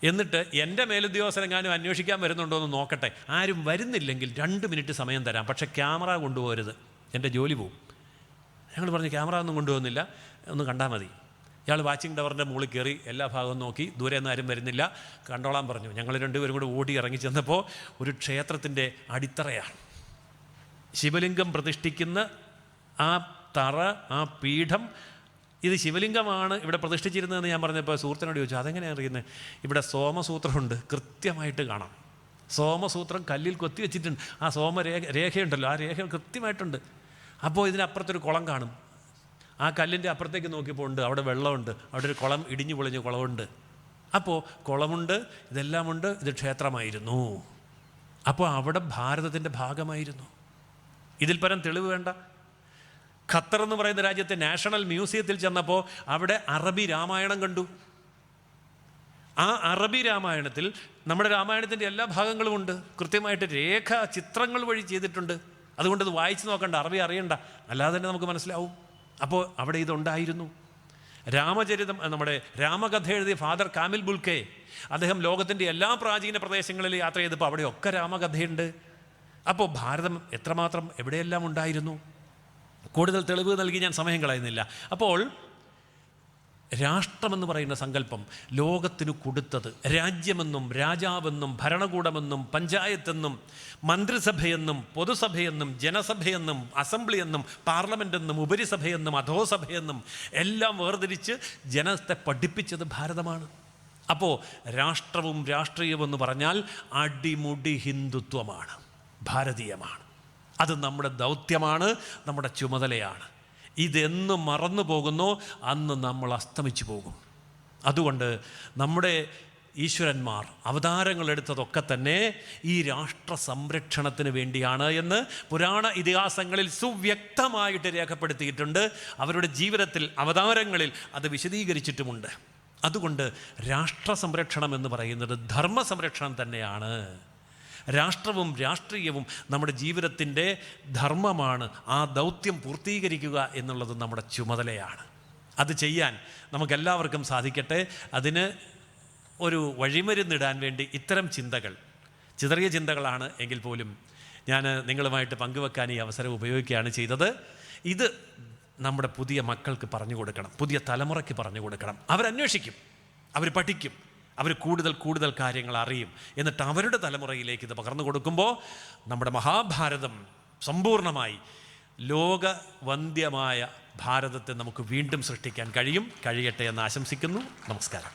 എന്നിട്ട് എൻ്റെ മേലുദ്യോഗസ്ഥരെങ്ങാനും അന്വേഷിക്കാൻ വരുന്നുണ്ടോ എന്ന് നോക്കട്ടെ. ആരും വരുന്നില്ലെങ്കിൽ 2 മിനിറ്റ് സമയം തരാം, പക്ഷേ ക്യാമറ കൊണ്ടുപോകരുത്, എൻ്റെ ജോലി പോവും. ഞങ്ങൾ പറഞ്ഞു, ക്യാമറ ഒന്നും കൊണ്ടുപോകുന്നില്ല, ഒന്ന് കണ്ടാൽ മതി. ഇയാൾ വാച്ചിങ് ടവറിൻ്റെ മുകളിൽ കയറി എല്ലാ ഭാഗവും നോക്കി, ദൂരെ നിന്ന് ആരും വരുന്നില്ല, കണ്ടോളാൻ പറഞ്ഞു. ഞങ്ങൾ 2 പേരും കൂടെ ഓടി ഇറങ്ങി ചെന്നപ്പോൾ ഒരു ക്ഷേത്രത്തിൻ്റെ അടിത്തറയാണ്. ശിവലിംഗം പ്രതിഷ്ഠിക്കുന്ന ആ തറ, ആ പീഠം, ഇത് ശിവലിംഗമാണ് ഇവിടെ പ്രതിഷ്ഠിച്ചിരുന്നതെന്ന് ഞാൻ പറഞ്ഞപ്പോൾ സുഹൃത്തിനോട് ചോദിച്ചു, അതെങ്ങനെയാണ് അറിയുന്നത്? ഇവിടെ സോമസൂത്രമുണ്ട്, കൃത്യമായിട്ട് കാണാം. സോമസൂത്രം കല്ലിൽ കൊത്തി വെച്ചിട്ടുണ്ട്. ആ രേഖയുണ്ടല്ലോ, ആ രേഖ കൃത്യമായിട്ടുണ്ട്. അപ്പോൾ ഇതിനപ്പുറത്തൊരു കുളം കാണും. ആ കല്ലിൻ്റെ അപ്പുറത്തേക്ക് നോക്കിയപ്പോൾ ഉണ്ട്, അവിടെ വെള്ളമുണ്ട്, അവിടെ ഒരു കുളം, ഇടിഞ്ഞു പൊളിഞ്ഞ കുളമുണ്ട്. അപ്പോൾ കുളമുണ്ട്, ഇതെല്ലാമുണ്ട്, ഇത് ക്ഷേത്രമായിരുന്നു. അപ്പോൾ അവിടെ ഭാരതത്തിൻ്റെ ഭാഗമായിരുന്നു. ഇതിൽ പരം തെളിവ് വേണ്ട. ഖത്തർ എന്ന് പറയുന്ന രാജ്യത്തെ നാഷണൽ മ്യൂസിയത്തിൽ ചെന്നപ്പോൾ അവിടെ അറബി രാമായണം കണ്ടു. ആ അറബി രാമായണത്തിൽ നമ്മുടെ രാമായണത്തിൻ്റെ എല്ലാ ഭാഗങ്ങളും ഉണ്ട്, കൃത്യമായിട്ട് ചിത്രങ്ങൾ വഴി ചെയ്തിട്ടുണ്ട്. അതുകൊണ്ട് ഇത് വായിച്ച് നോക്കണ്ട, അറബി അറിയണ്ട, അല്ലാതെ തന്നെ നമുക്ക് മനസ്സിലാവും. അപ്പോൾ അവിടെ ഇതുണ്ടായിരുന്നു. രാമചരിതം, നമ്മുടെ രാമകഥ എഴുതിയ ഫാദർ കാമിൽ ബുൽക്കെ, അദ്ദേഹം ലോകത്തിൻ്റെ എല്ലാ പ്രാചീന പ്രദേശങ്ങളിൽ യാത്ര ചെയ്തപ്പോൾ അവിടെയൊക്കെ രാമകഥയുണ്ട്. അപ്പോൾ ഭാരതം എത്രമാത്രം എവിടെയെല്ലാം ഉണ്ടായിരുന്നു. കൂടുതൽ തെളിവ് നൽകി ഞാൻ സമയം കളയുന്നില്ല. അപ്പോൾ രാഷ്ട്രമെന്ന് പറയുന്ന സങ്കല്പം ലോകത്തിന് കൊടുത്തത് രാജ്യമെന്നും രാജാവെന്നും ഭരണകൂടമെന്നും പഞ്ചായത്തെന്നും മന്ത്രിസഭയെന്നും പൊതുസഭയെന്നും ജനസഭയെന്നും അസംബ്ലിയെന്നും പാർലമെൻറ്റെന്നും ഉപരിസഭയെന്നും അധോസഭയെന്നും എല്ലാം വേർതിരിച്ച് ജനത്തെ പഠിപ്പിച്ചത് ഭാരതമാണ്. അപ്പോൾ രാഷ്ട്രവും രാഷ്ട്രീയവും എന്ന് പറഞ്ഞാൽ അടിമുടി ഹിന്ദുത്വമാണ്, ഭാരതീയമാണ്. അത് നമ്മുടെ ദൗത്യമാണ്, നമ്മുടെ ചുമതലയാണ്. ഇതെന്ന് മറന്നു പോകുന്നോ അന്ന് നമ്മൾ അസ്തമിച്ചു പോകും. അതുകൊണ്ട് നമ്മുടെ ഈശ്വരന്മാർ അവതാരങ്ങൾ എടുത്തതൊക്കെ തന്നെ ഈ രാഷ്ട്ര സംരക്ഷണത്തിന് വേണ്ടിയാണ് എന്ന് പുരാണ ഇതിഹാസങ്ങളിൽ സുവ്യക്തമായിട്ട് രേഖപ്പെടുത്തിയിട്ടുണ്ട്. അവരുടെ ജീവിതത്തിൽ, അവതാരങ്ങളിൽ അത് വിശദീകരിച്ചിട്ടുമുണ്ട്. അതുകൊണ്ട് രാഷ്ട്ര സംരക്ഷണം എന്ന് പറയുന്നത് ധർമ്മ സംരക്ഷണം തന്നെയാണ്. രാഷ്ട്രവും രാഷ്ട്രീയവും നമ്മുടെ ജീവിതത്തിൻ്റെ ധർമ്മമാണ്. ആ ദൗത്യം പൂർത്തീകരിക്കുക എന്നുള്ളത് നമ്മുടെ ചുമതലയാണ്. അത് ചെയ്യാൻ നമുക്കെല്ലാവർക്കും സാധിക്കട്ടെ. അതിന് ഒരു വഴിമരുന്നിടാൻ വേണ്ടി ഇത്തരം ചിന്തകൾ, ചിതറിയ ചിന്തകളാണ് എങ്കിൽ പോലും ഞാൻ നിങ്ങളുമായിട്ട് പങ്കുവെക്കാൻ ഈ അവസരം ഉപയോഗിക്കുകയാണ് ചെയ്തത്. ഇത് നമ്മുടെ പുതിയ മക്കൾക്ക് പറഞ്ഞു കൊടുക്കണം, പുതിയ തലമുറയ്ക്ക് പറഞ്ഞു കൊടുക്കണം. അവരന്വേഷിക്കും, അവർ പഠിക്കും, അവർ കൂടുതൽ കാര്യങ്ങൾ അറിയും. എന്നിട്ട് അവരുടെ തലമുറയിലേക്ക് ഇത് പകർന്നു കൊടുക്കുമ്പോൾ നമ്മുടെ മഹാഭാരതം സമ്പൂർണ്ണമായി ലോകവന്ദ്യമായ ഭാരതത്തെ നമുക്ക് വീണ്ടും സൃഷ്ടിക്കാൻ കഴിയട്ടെ എന്ന് ആശംസിക്കുന്നു. നമസ്കാരം.